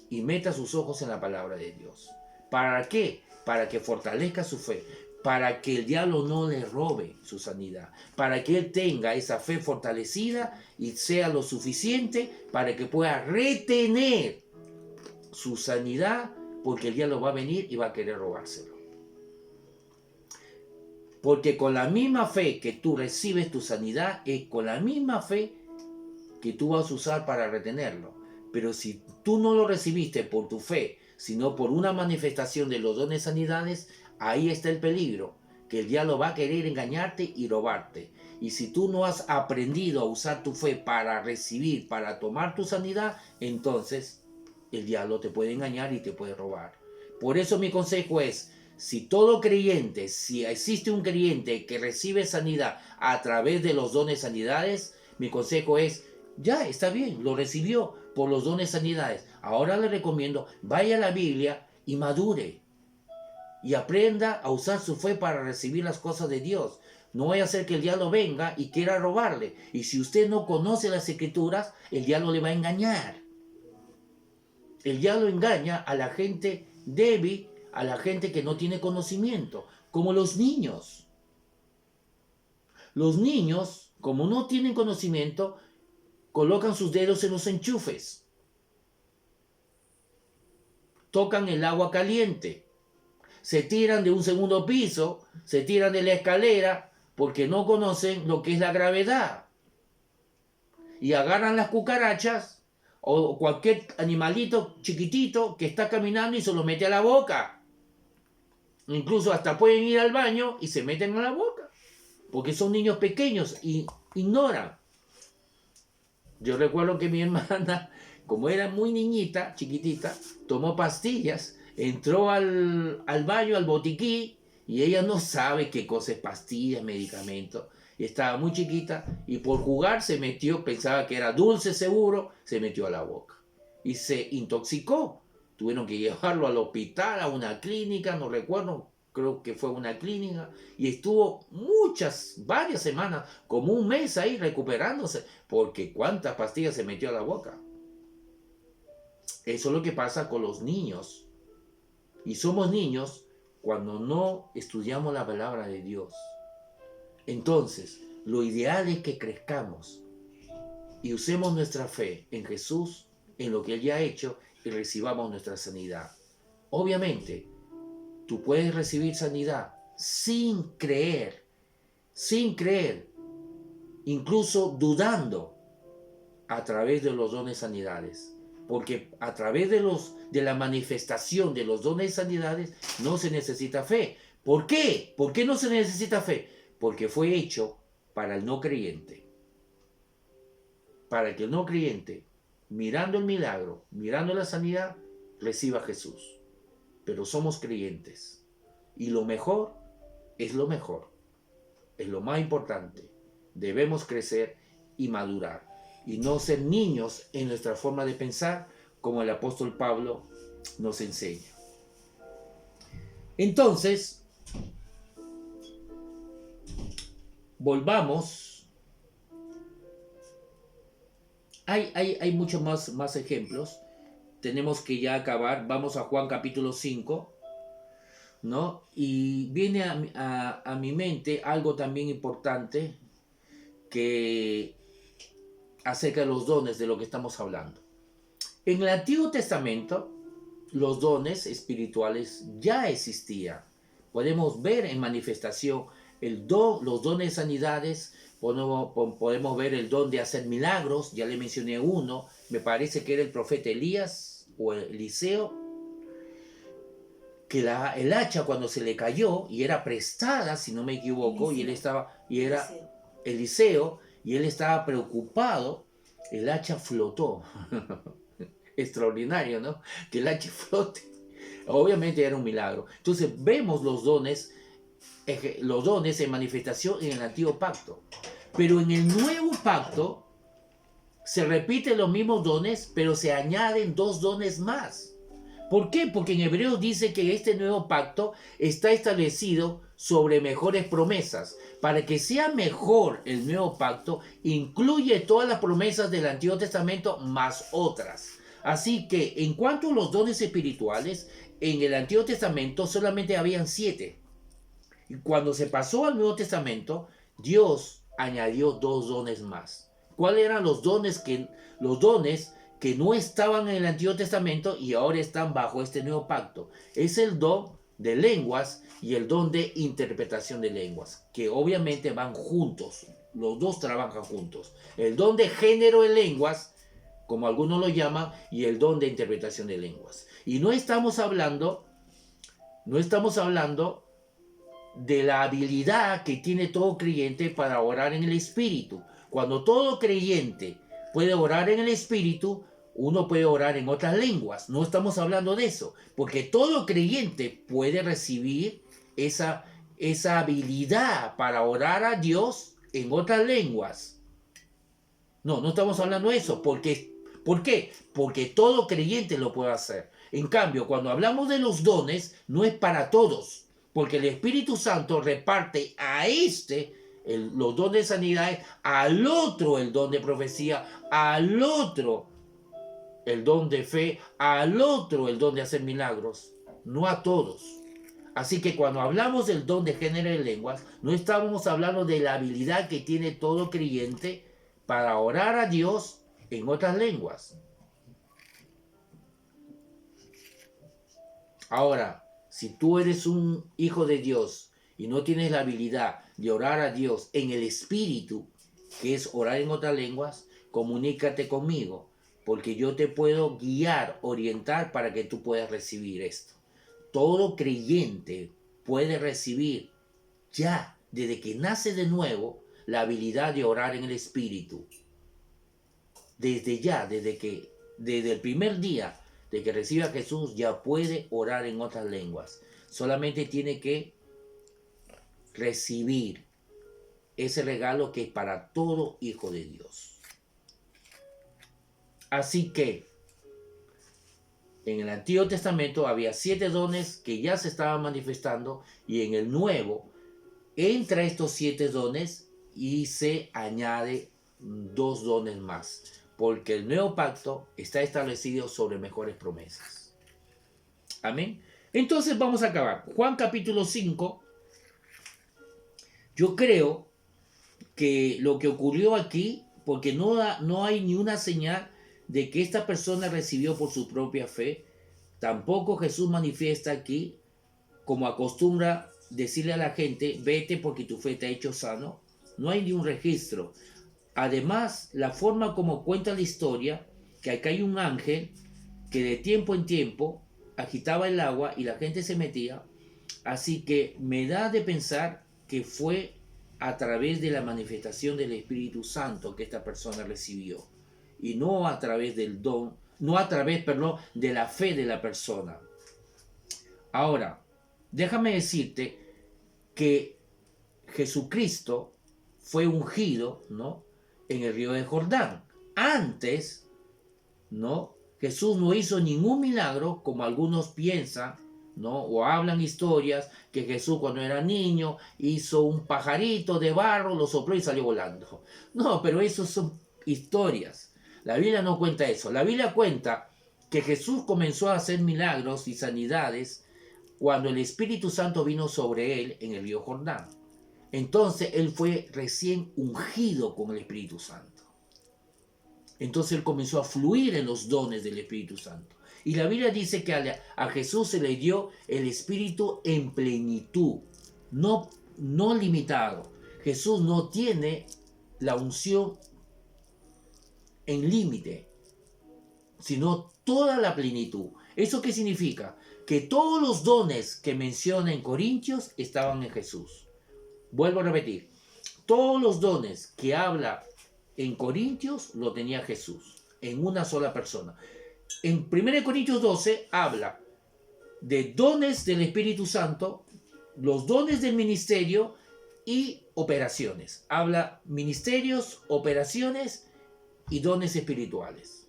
y meta sus ojos en la palabra de Dios. ¿Para qué? Para que fortalezca su fe, para que el diablo no le robe su sanidad, para que él tenga esa fe fortalecida y sea lo suficiente para que pueda retener su sanidad, porque el diablo va a venir y va a querer robárselo. Porque con la misma fe que tú recibes tu sanidad, es con la misma fe que tú vas a usar para retenerlo. Pero si tú no lo recibiste por tu fe, sino por una manifestación de los dones de sanidades, ahí está el peligro, que el diablo va a querer engañarte y robarte. Y si tú no has aprendido a usar tu fe para recibir, para tomar tu sanidad, entonces el diablo te puede engañar y te puede robar. Por eso mi consejo es, si todo creyente, si existe un creyente que recibe sanidad a través de los dones de sanidades, mi consejo es, ya está bien, lo recibió por los dones de sanidades. Ahora le recomiendo, vaya a la Biblia y madure. Y aprenda a usar su fe para recibir las cosas de Dios. No vaya a ser que el diablo venga y quiera robarle. Y si usted no conoce las escrituras, el diablo le va a engañar. El diablo engaña a la gente débil, a la gente que no tiene conocimiento, como los niños. Los niños, como no tienen conocimiento, colocan sus dedos en los enchufes. Tocan el agua caliente. Se tiran de un segundo piso, se tiran de la escalera, porque no conocen lo que es la gravedad. Y agarran las cucarachas o cualquier animalito chiquitito que está caminando y se lo mete a la boca. Incluso hasta pueden ir al baño y se meten a la boca. Porque son niños pequeños y ignoran. Yo recuerdo que mi hermana, como era muy niñita, chiquitita, tomó pastillas, entró al baño, al botiquín, y ella no sabe qué cosa es pastillas, medicamentos. Y estaba muy chiquita y por jugar se metió, pensaba que era dulce seguro, se metió a la boca. Y se intoxicó. Tuvieron que llevarlo al hospital, a una clínica, no recuerdo, creo que fue una clínica, y estuvo varias semanas, como un mes ahí recuperándose, porque cuántas pastillas se metió a la boca. Eso es lo que pasa con los niños. Y somos niños cuando no estudiamos la palabra de Dios. Entonces, lo ideal es que crezcamos y usemos nuestra fe en Jesús, en lo que Él ya ha hecho, y recibamos nuestra sanidad. Obviamente, tú puedes recibir sanidad sin creer, incluso dudando, a través de los dones de sanidades. Porque a través de la manifestación de los dones de sanidades no se necesita fe. ¿Por qué? ¿Por qué no se necesita fe? Porque fue hecho para el no creyente. Para que el no creyente, mirando el milagro, mirando la sanidad, reciba a Jesús. Pero somos creyentes. Y lo mejor es lo mejor. Es lo más importante. Debemos crecer y madurar. Y no ser niños en nuestra forma de pensar, como el apóstol Pablo nos enseña. Entonces, volvamos. Hay muchos más ejemplos. Tenemos que ya acabar. Vamos a Juan capítulo 5, ¿no? Y viene a mi mente algo también importante que acerca de los dones de lo que estamos hablando. En el Antiguo Testamento, los dones espirituales ya existían. Podemos ver en manifestación los dones de sanidades, podemos ver el don de hacer milagros, ya le mencioné uno, me parece que era el profeta Elías o Eliseo, que el hacha cuando se le cayó, y era prestada, si no me equivoco, era Eliseo, y él estaba preocupado, el hacha flotó. Extraordinario, ¿no? Que el hacha flote. Obviamente era un milagro. Entonces vemos los dones en manifestación en el antiguo pacto. Pero en el nuevo pacto se repiten los mismos dones, pero se añaden 2 dones más. ¿Por qué? Porque en Hebreos dice que este nuevo pacto está establecido sobre mejores promesas. Para que sea mejor el nuevo pacto, incluye todas las promesas del Antiguo Testamento más otras. Así que en cuanto a los dones espirituales, en el Antiguo Testamento solamente habían 7. Y cuando se pasó al Nuevo Testamento, Dios añadió 2 dones más. ¿Cuáles eran los dones que no estaban en el Antiguo Testamento y ahora están bajo este nuevo pacto? Es el don de lenguas y el don de interpretación de lenguas, que obviamente van juntos. Los dos trabajan juntos. El don de género en lenguas como algunos lo llaman, y el don de interpretación de lenguas. Y no estamos hablando de la habilidad que tiene todo creyente para orar en el Espíritu. Cuando todo creyente puede orar en el Espíritu, uno puede orar en otras lenguas. No estamos hablando de eso, porque todo creyente puede recibir esa habilidad para orar a Dios en otras lenguas. No estamos hablando de eso. ¿Por qué? Porque todo creyente lo puede hacer. En cambio, cuando hablamos de los dones, no es para todos, porque el Espíritu Santo reparte a los dones de sanidad, al otro el don de profecía, al otro el don de fe, al otro el don de hacer milagros, no a todos. Así que cuando hablamos del don de género de lenguas, no estamos hablando de la habilidad que tiene todo creyente para orar a Dios en otras lenguas. Ahora, si tú eres un hijo de Dios y no tienes la habilidad de orar a Dios en el Espíritu, que es orar en otras lenguas, comunícate conmigo, porque yo te puedo guiar, orientar para que tú puedas recibir esto. Todo creyente puede recibir ya, desde que nace de nuevo, la habilidad de orar en el Espíritu. Desde ya, desde el primer día de que recibe a Jesús, ya puede orar en otras lenguas. Solamente tiene que recibir ese regalo que es para todo hijo de Dios. Así que en el Antiguo Testamento había 7 dones que ya se estaban manifestando, y en el Nuevo entra estos 7 dones y se añade 2 dones más, porque el nuevo pacto está establecido sobre mejores promesas. Amén. Entonces vamos a acabar. Juan capítulo 5. Yo creo que lo que ocurrió aquí, porque no hay ni una señal de que esta persona recibió por su propia fe. Tampoco Jesús manifiesta aquí, como acostumbra decirle a la gente, vete porque tu fe te ha hecho sano. No hay ni un registro. Además, la forma como cuenta la historia, que acá hay un ángel que de tiempo en tiempo agitaba el agua y la gente se metía, así que me da de pensar que fue a través de la manifestación del Espíritu Santo que esta persona recibió, y no a través del don, de la fe de la persona. Ahora, déjame decirte que Jesucristo fue ungido, ¿no?, en el río de Jordán. Antes, ¿no?, Jesús no hizo ningún milagro, como algunos piensan, ¿no?, o hablan historias que Jesús cuando era niño hizo un pajarito de barro, lo sopló y salió volando. No, pero eso son historias. La Biblia no cuenta eso. La Biblia cuenta que Jesús comenzó a hacer milagros y sanidades cuando el Espíritu Santo vino sobre él en el río Jordán. Entonces él fue recién ungido con el Espíritu Santo. Entonces él comenzó a fluir en los dones del Espíritu Santo. Y la Biblia dice que a Jesús se le dio el Espíritu en plenitud, no limitado. Jesús no tiene la unción en límite, sino toda la plenitud. ¿Eso qué significa? Que todos los dones que menciona en Corintios estaban en Jesús. Vuelvo a repetir, todos los dones que habla en Corintios lo tenía Jesús, en una sola persona. En 1 Corintios 12 habla de dones del Espíritu Santo, los dones del ministerio y operaciones. Habla ministerios, operaciones y dones espirituales.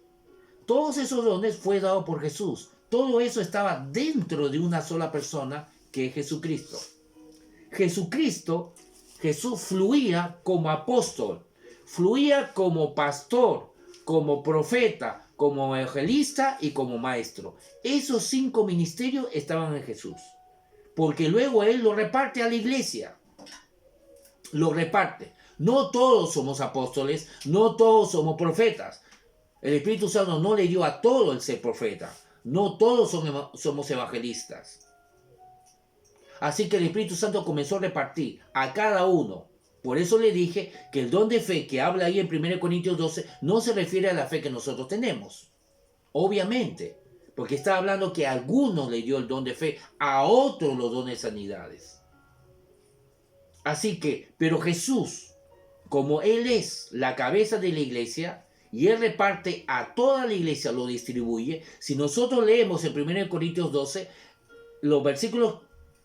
Todos esos dones fue dado por Jesús. Todo eso estaba dentro de una sola persona, que es Jesucristo. Jesús fluía como apóstol, fluía como pastor, como profeta, como evangelista y como maestro. Esos 5 ministerios estaban en Jesús, porque luego él lo reparte a la iglesia. Lo reparte. No todos somos apóstoles, no todos somos profetas. El Espíritu Santo no le dio a todo el ser profeta. No todos somos evangelistas. Así que el Espíritu Santo comenzó a repartir a cada uno Por eso le dije que el don de fe que habla ahí en 1 Corintios 12 no se refiere a la fe que nosotros tenemos. Obviamente, porque está hablando que a algunos le dio el don de fe, a otros los dones de sanidades. Así que, pero Jesús, como Él es la cabeza de la iglesia, y Él reparte a toda la iglesia, lo distribuye. Si nosotros leemos en 1 Corintios 12, los versículos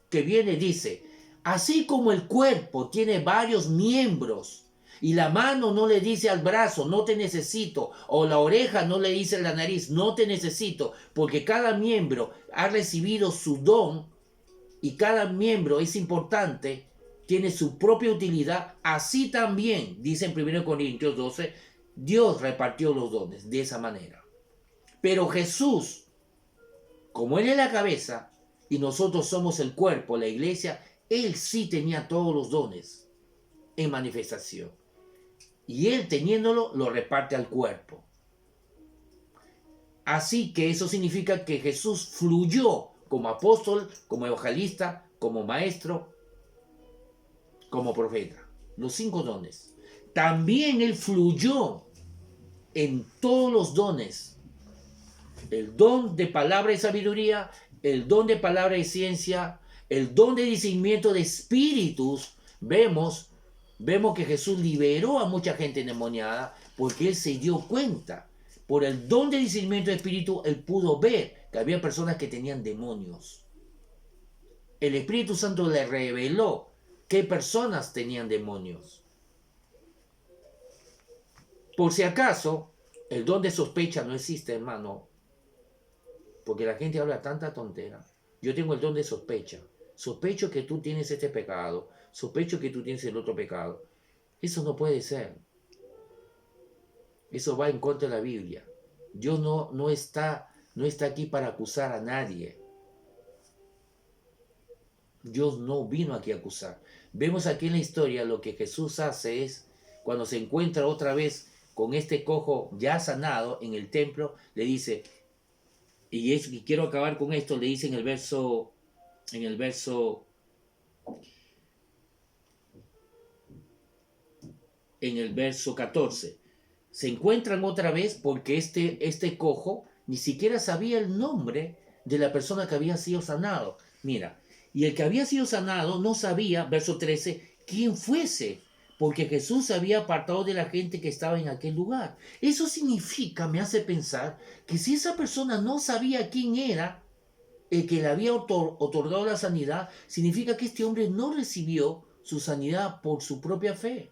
que viene dice, así como el cuerpo tiene varios miembros, y la mano no le dice al brazo, no te necesito, o la oreja no le dice a la nariz, no te necesito, porque cada miembro ha recibido su don, y cada miembro es importante, tiene su propia utilidad, así también, dice en 1 Corintios 12, Dios repartió los dones de esa manera. Pero Jesús, como Él es la cabeza y nosotros somos el cuerpo, la iglesia, Él sí tenía todos los dones en manifestación. Y Él teniéndolo, lo reparte al cuerpo. Así que eso significa que Jesús fluyó como apóstol, como evangelista, como maestro, como profeta. Los 5 dones. También Él fluyó en todos los dones. El don de palabra y sabiduría, el don de palabra y ciencia, el don de discernimiento de espíritus. Vemos que Jesús liberó a mucha gente endemoniada porque Él se dio cuenta. Por el don de discernimiento de espíritu, Él pudo ver que había personas que tenían demonios. El Espíritu Santo le reveló qué personas tenían demonios. Por si acaso, el don de sospecha no existe, hermano, porque la gente habla tanta tontera. Yo tengo el don de sospecha. Sospecho que tú tienes este pecado. Sospecho que tú tienes el otro pecado. Eso no puede ser. Eso va en contra de la Biblia. Dios no está aquí para acusar a nadie. Dios no vino aquí a acusar. Vemos aquí en la historia lo que Jesús hace es, cuando se encuentra otra vez con este cojo ya sanado en el templo, le dice, y quiero acabar con esto, le dice en el verso 14, se encuentran otra vez porque este cojo ni siquiera sabía el nombre de la persona que había sido sanado. Mira, y el que había sido sanado no sabía, verso 13, quién fuese, porque Jesús se había apartado de la gente que estaba en aquel lugar. Eso significa, me hace pensar, que si esa persona no sabía quién era el que le había otorgado la sanidad, significa que este hombre no recibió su sanidad por su propia fe.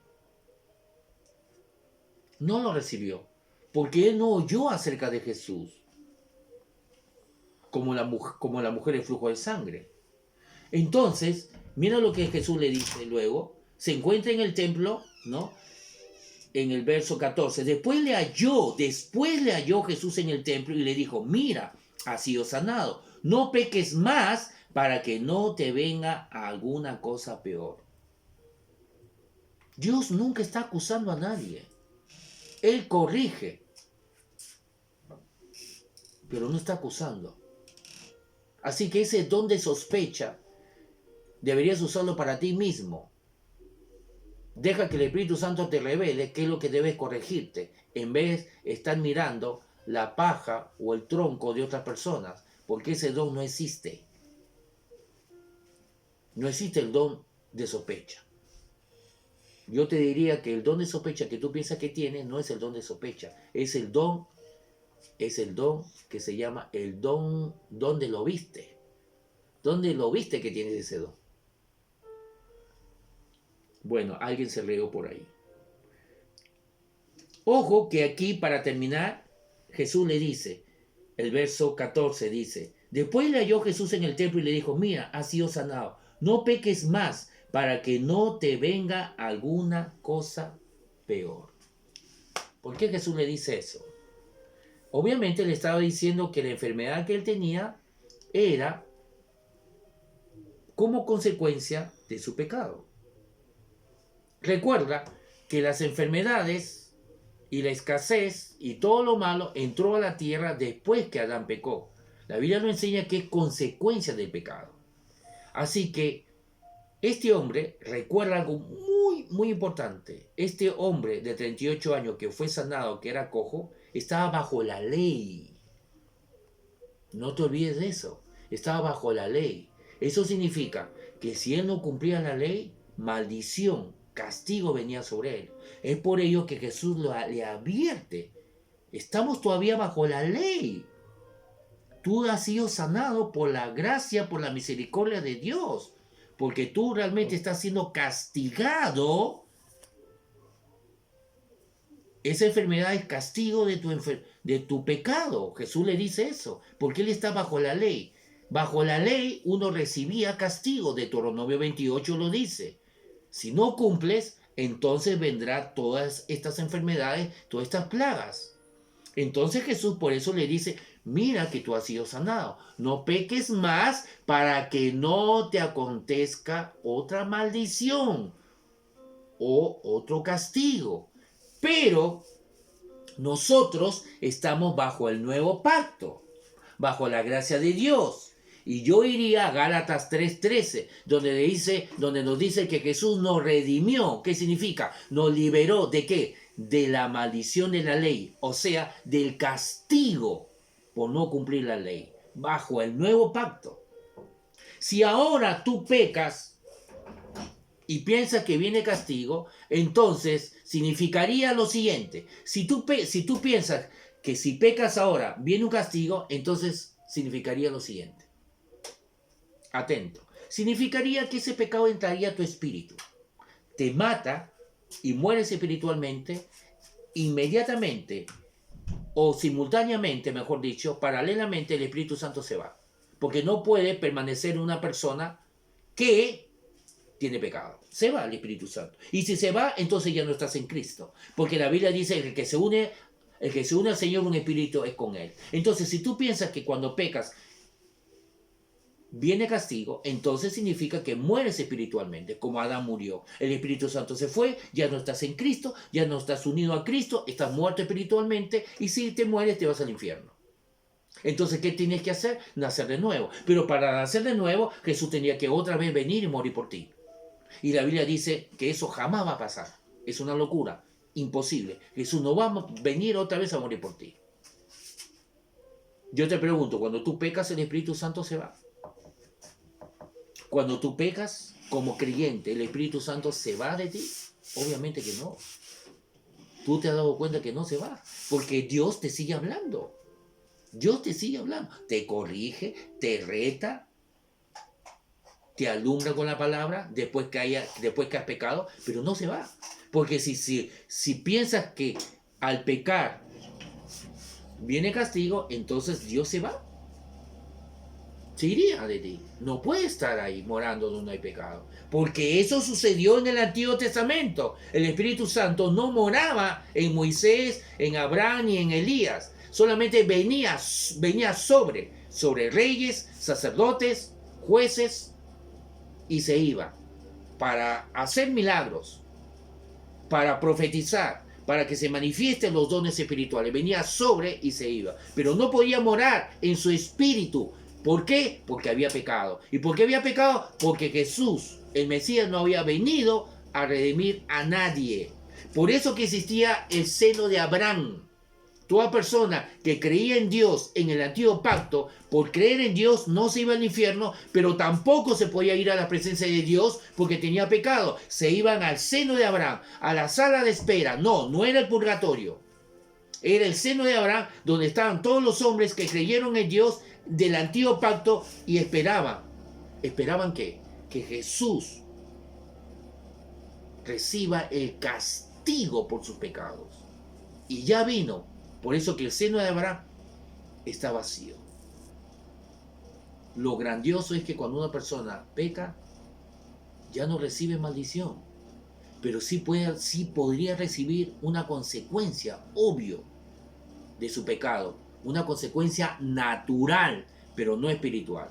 No lo recibió, porque él no oyó acerca de Jesús, como la mujer del flujo de sangre. Entonces, mira lo que Jesús le dice luego. Se encuentra en el templo, ¿no? En el verso 14. Después le halló Jesús en el templo y le dijo, mira, has sido sanado. No peques más para que no te venga alguna cosa peor. Dios nunca está acusando a nadie. Él corrige, pero no está acusando. Así que ese don de sospecha deberías usarlo para ti mismo. Deja que el Espíritu Santo te revele qué es lo que debes corregirte, en vez de estar mirando la paja o el tronco de otras personas, porque ese don no existe. No existe el don de sospecha. Yo te diría que el don de sospecha que tú piensas que tienes no es el don de sospecha, es el don que se llama el don donde lo viste. ¿Dónde lo viste que tienes ese don? Bueno, alguien se rió por ahí. Ojo que aquí, para terminar, Jesús le dice, el verso 14 dice, después le halló Jesús en el templo y le dijo, mira, has sido sanado, no peques más para que no te venga alguna cosa peor. ¿Por qué Jesús le dice eso? Obviamente le estaba diciendo que la enfermedad que él tenía era como consecuencia de su pecado. Recuerda que las enfermedades y la escasez y todo lo malo entró a la tierra después que Adán pecó. La Biblia nos enseña que es consecuencia del pecado. Así que este hombre recuerda algo muy importante. Este hombre de 38 años que fue sanado, que era cojo, estaba bajo la ley. No te olvides de eso. Estaba bajo la ley. Eso significa que si él no cumplía la ley, maldición, castigo venía sobre él. Es por ello que Jesús le advierte. Estamos todavía bajo la ley. Tú has sido sanado por la gracia, por la misericordia de Dios. Porque tú realmente estás siendo castigado. Esa enfermedad es castigo de tu pecado. Jesús le dice eso. Porque él está bajo la ley. Bajo la ley uno recibía castigo. Deuteronomio 28 lo dice. Si no cumples, entonces vendrán todas estas enfermedades, todas estas plagas. Entonces Jesús por eso le dice, mira que tú has sido sanado. No peques más para que no te acontezca otra maldición o otro castigo. Pero nosotros estamos bajo el nuevo pacto, bajo la gracia de Dios. Y yo iría a Gálatas 3:13, donde nos dice que Jesús nos redimió. ¿Qué significa? Nos liberó ¿de qué? De la maldición de la ley, o sea, del castigo por no cumplir la ley, bajo el nuevo pacto. Si ahora tú pecas y piensas que viene castigo, entonces significaría lo siguiente. Si tú piensas que si pecas ahora viene un castigo, entonces significaría lo siguiente. Atento. Significaría que ese pecado entraría a tu espíritu. Te mata y mueres espiritualmente inmediatamente o simultáneamente, mejor dicho, paralelamente el Espíritu Santo se va. Porque no puede permanecer una persona que tiene pecado. Se va el Espíritu Santo. Y si se va, entonces ya no estás en Cristo. Porque la Biblia dice que el que se une al Señor, un espíritu es con Él. Entonces, si tú piensas que cuando pecas viene castigo, entonces significa que mueres espiritualmente, como Adán murió. El Espíritu Santo se fue, ya no estás en Cristo, ya no estás unido a Cristo, estás muerto espiritualmente, y si te mueres te vas al infierno. Entonces, ¿qué tienes que hacer? Nacer de nuevo. Pero para nacer de nuevo, Jesús tenía que otra vez venir y morir por ti. Y la Biblia dice que eso jamás va a pasar. Es una locura, imposible. Jesús no va a venir otra vez a morir por ti. Yo te pregunto, cuando tú pecas, ¿el Espíritu Santo se va? Cuando tú pecas como creyente, ¿el Espíritu Santo se va de ti? Obviamente que no. Tú te has dado cuenta que no se va, porque Dios te sigue hablando. Dios te sigue hablando. Te corrige, te reta, te alumbra con la palabra después que has pecado, pero no se va. Porque si piensas que al pecar viene castigo, entonces Dios se va. Se iría de ti. No puede estar ahí morando donde no hay pecado. Porque eso sucedió en el Antiguo Testamento. El Espíritu Santo no moraba en Moisés, en Abraham ni en Elías. Solamente venía sobre reyes, sacerdotes, jueces, y se iba para hacer milagros, para profetizar, para que se manifiesten los dones espirituales. Venía sobre y se iba. Pero no podía morar en su espíritu. ¿Por qué? Porque había pecado. ¿Y por qué había pecado? Porque Jesús, el Mesías, no había venido a redimir a nadie. Por eso que existía el seno de Abraham. Toda persona que creía en Dios en el antiguo pacto, por creer en Dios no se iba al infierno, pero tampoco se podía ir a la presencia de Dios porque tenía pecado. Se iban al seno de Abraham, a la sala de espera. No era el purgatorio. Era el seno de Abraham, donde estaban todos los hombres que creyeron en Dios del antiguo pacto y esperaban que Jesús reciba el castigo por sus pecados. Y ya vino. Por eso que el seno de Abraham está vacío. Lo grandioso es que cuando una persona peca, ya no recibe maldición, pero sí podría recibir una consecuencia, obvio, de su pecado. Una consecuencia natural, pero no espiritual.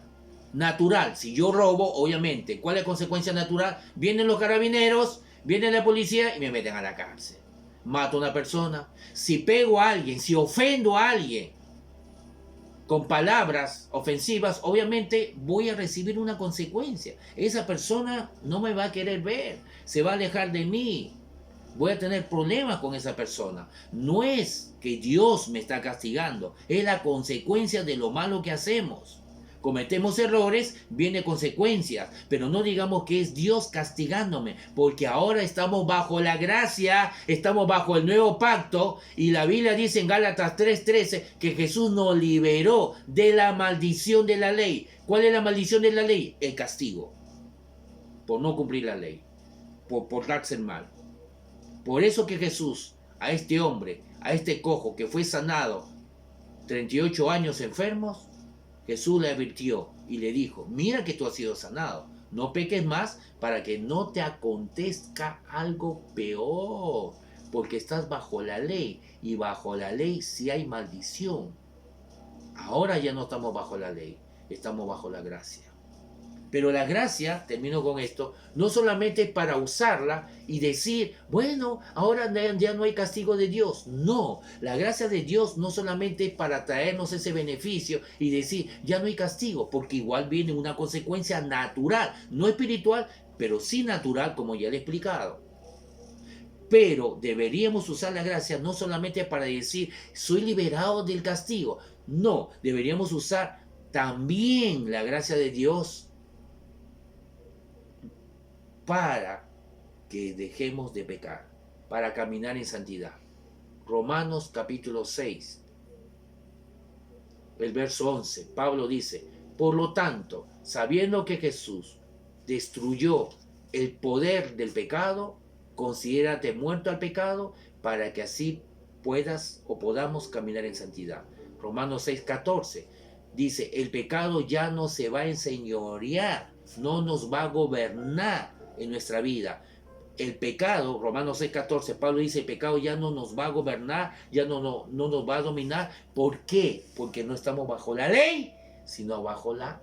Natural, si yo robo, obviamente, ¿cuál es la consecuencia natural? Vienen los carabineros, viene la policía y me meten a la cárcel. Mato a una persona. Si pego a alguien, si ofendo a alguien, con palabras ofensivas, obviamente voy a recibir una consecuencia. Esa persona no me va a querer ver, se va a alejar de mí. Voy a tener problemas con esa persona. No es que Dios me está castigando, es la consecuencia de lo malo que hacemos. Cometemos errores, viene consecuencias, pero no digamos que es Dios castigándome, porque ahora estamos bajo la gracia, estamos bajo el nuevo pacto, y la Biblia dice en Gálatas 3:13 que Jesús nos liberó de la maldición de la ley. ¿Cuál es la maldición de la ley? El castigo, por no cumplir la ley, por portarse mal. Por eso que Jesús, a este hombre, a este cojo que fue sanado 38 años enfermos, Jesús le advirtió y le dijo, mira que tú has sido sanado, no peques más para que no te acontezca algo peor, porque estás bajo la ley, y bajo la ley sí hay maldición. Ahora ya no estamos bajo la ley, estamos bajo la gracia. Pero la gracia, termino con esto, no solamente para usarla y decir, bueno, ahora ya no hay castigo de Dios. No, la gracia de Dios no solamente es para traernos ese beneficio y decir, ya no hay castigo, porque igual viene una consecuencia natural, no espiritual, pero sí natural, como ya le he explicado. Pero deberíamos usar la gracia no solamente para decir, soy liberado del castigo. No, deberíamos usar también la gracia de Dios para que dejemos de pecar, para caminar en santidad. Romanos capítulo 6, el verso 11, Pablo dice, por lo tanto, sabiendo que Jesús destruyó el poder del pecado, considérate muerto al pecado, para que así puedas o podamos caminar en santidad. Romanos 6:14 dice, el pecado ya no se va a enseñorear, no nos va a gobernar en nuestra vida. El pecado, Romanos 6:14, Pablo dice, el pecado ya no nos va a gobernar, ya no nos va a dominar. ¿Por qué? Porque no estamos bajo la ley, sino bajo la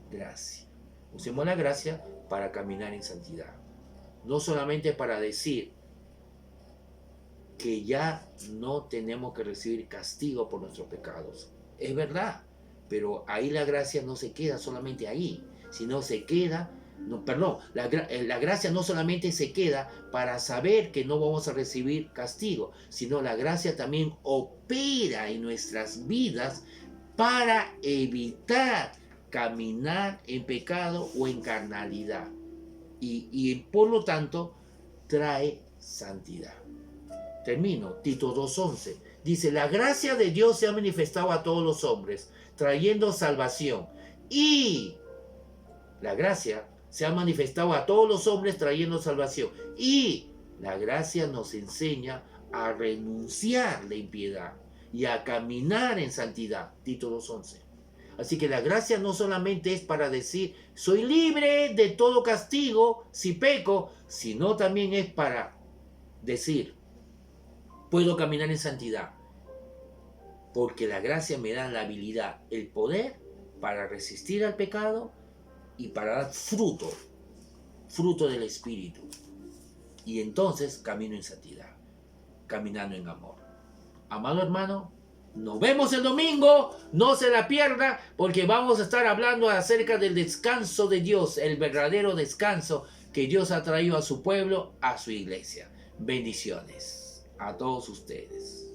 gracia. Usemos la gracia para caminar en santidad. No solamente para decir que ya no tenemos que recibir castigo por nuestros pecados. Es verdad, pero ahí la gracia no se queda solamente ahí, sino se queda, la gracia no solamente se queda para saber que no vamos a recibir castigo, sino la gracia también opera en nuestras vidas para evitar caminar en pecado o en carnalidad. Y por lo tanto trae santidad. Termino, Tito 2:11. Dice, la gracia de Dios se ha manifestado a todos los hombres, trayendo salvación. Y la gracia se ha manifestado a todos los hombres, trayendo salvación. Y la gracia nos enseña a renunciar la impiedad y a caminar en santidad. Tito 2:11. Así que la gracia no solamente es para decir, soy libre de todo castigo si peco, sino también es para decir, puedo caminar en santidad, porque la gracia me da la habilidad, el poder para resistir al pecado y para dar fruto del Espíritu. Y entonces camino en santidad, caminando en amor. Amado hermano, nos vemos el domingo, no se la pierda, porque vamos a estar hablando acerca del descanso de Dios, el verdadero descanso que Dios ha traído a su pueblo, a su iglesia. Bendiciones a todos ustedes.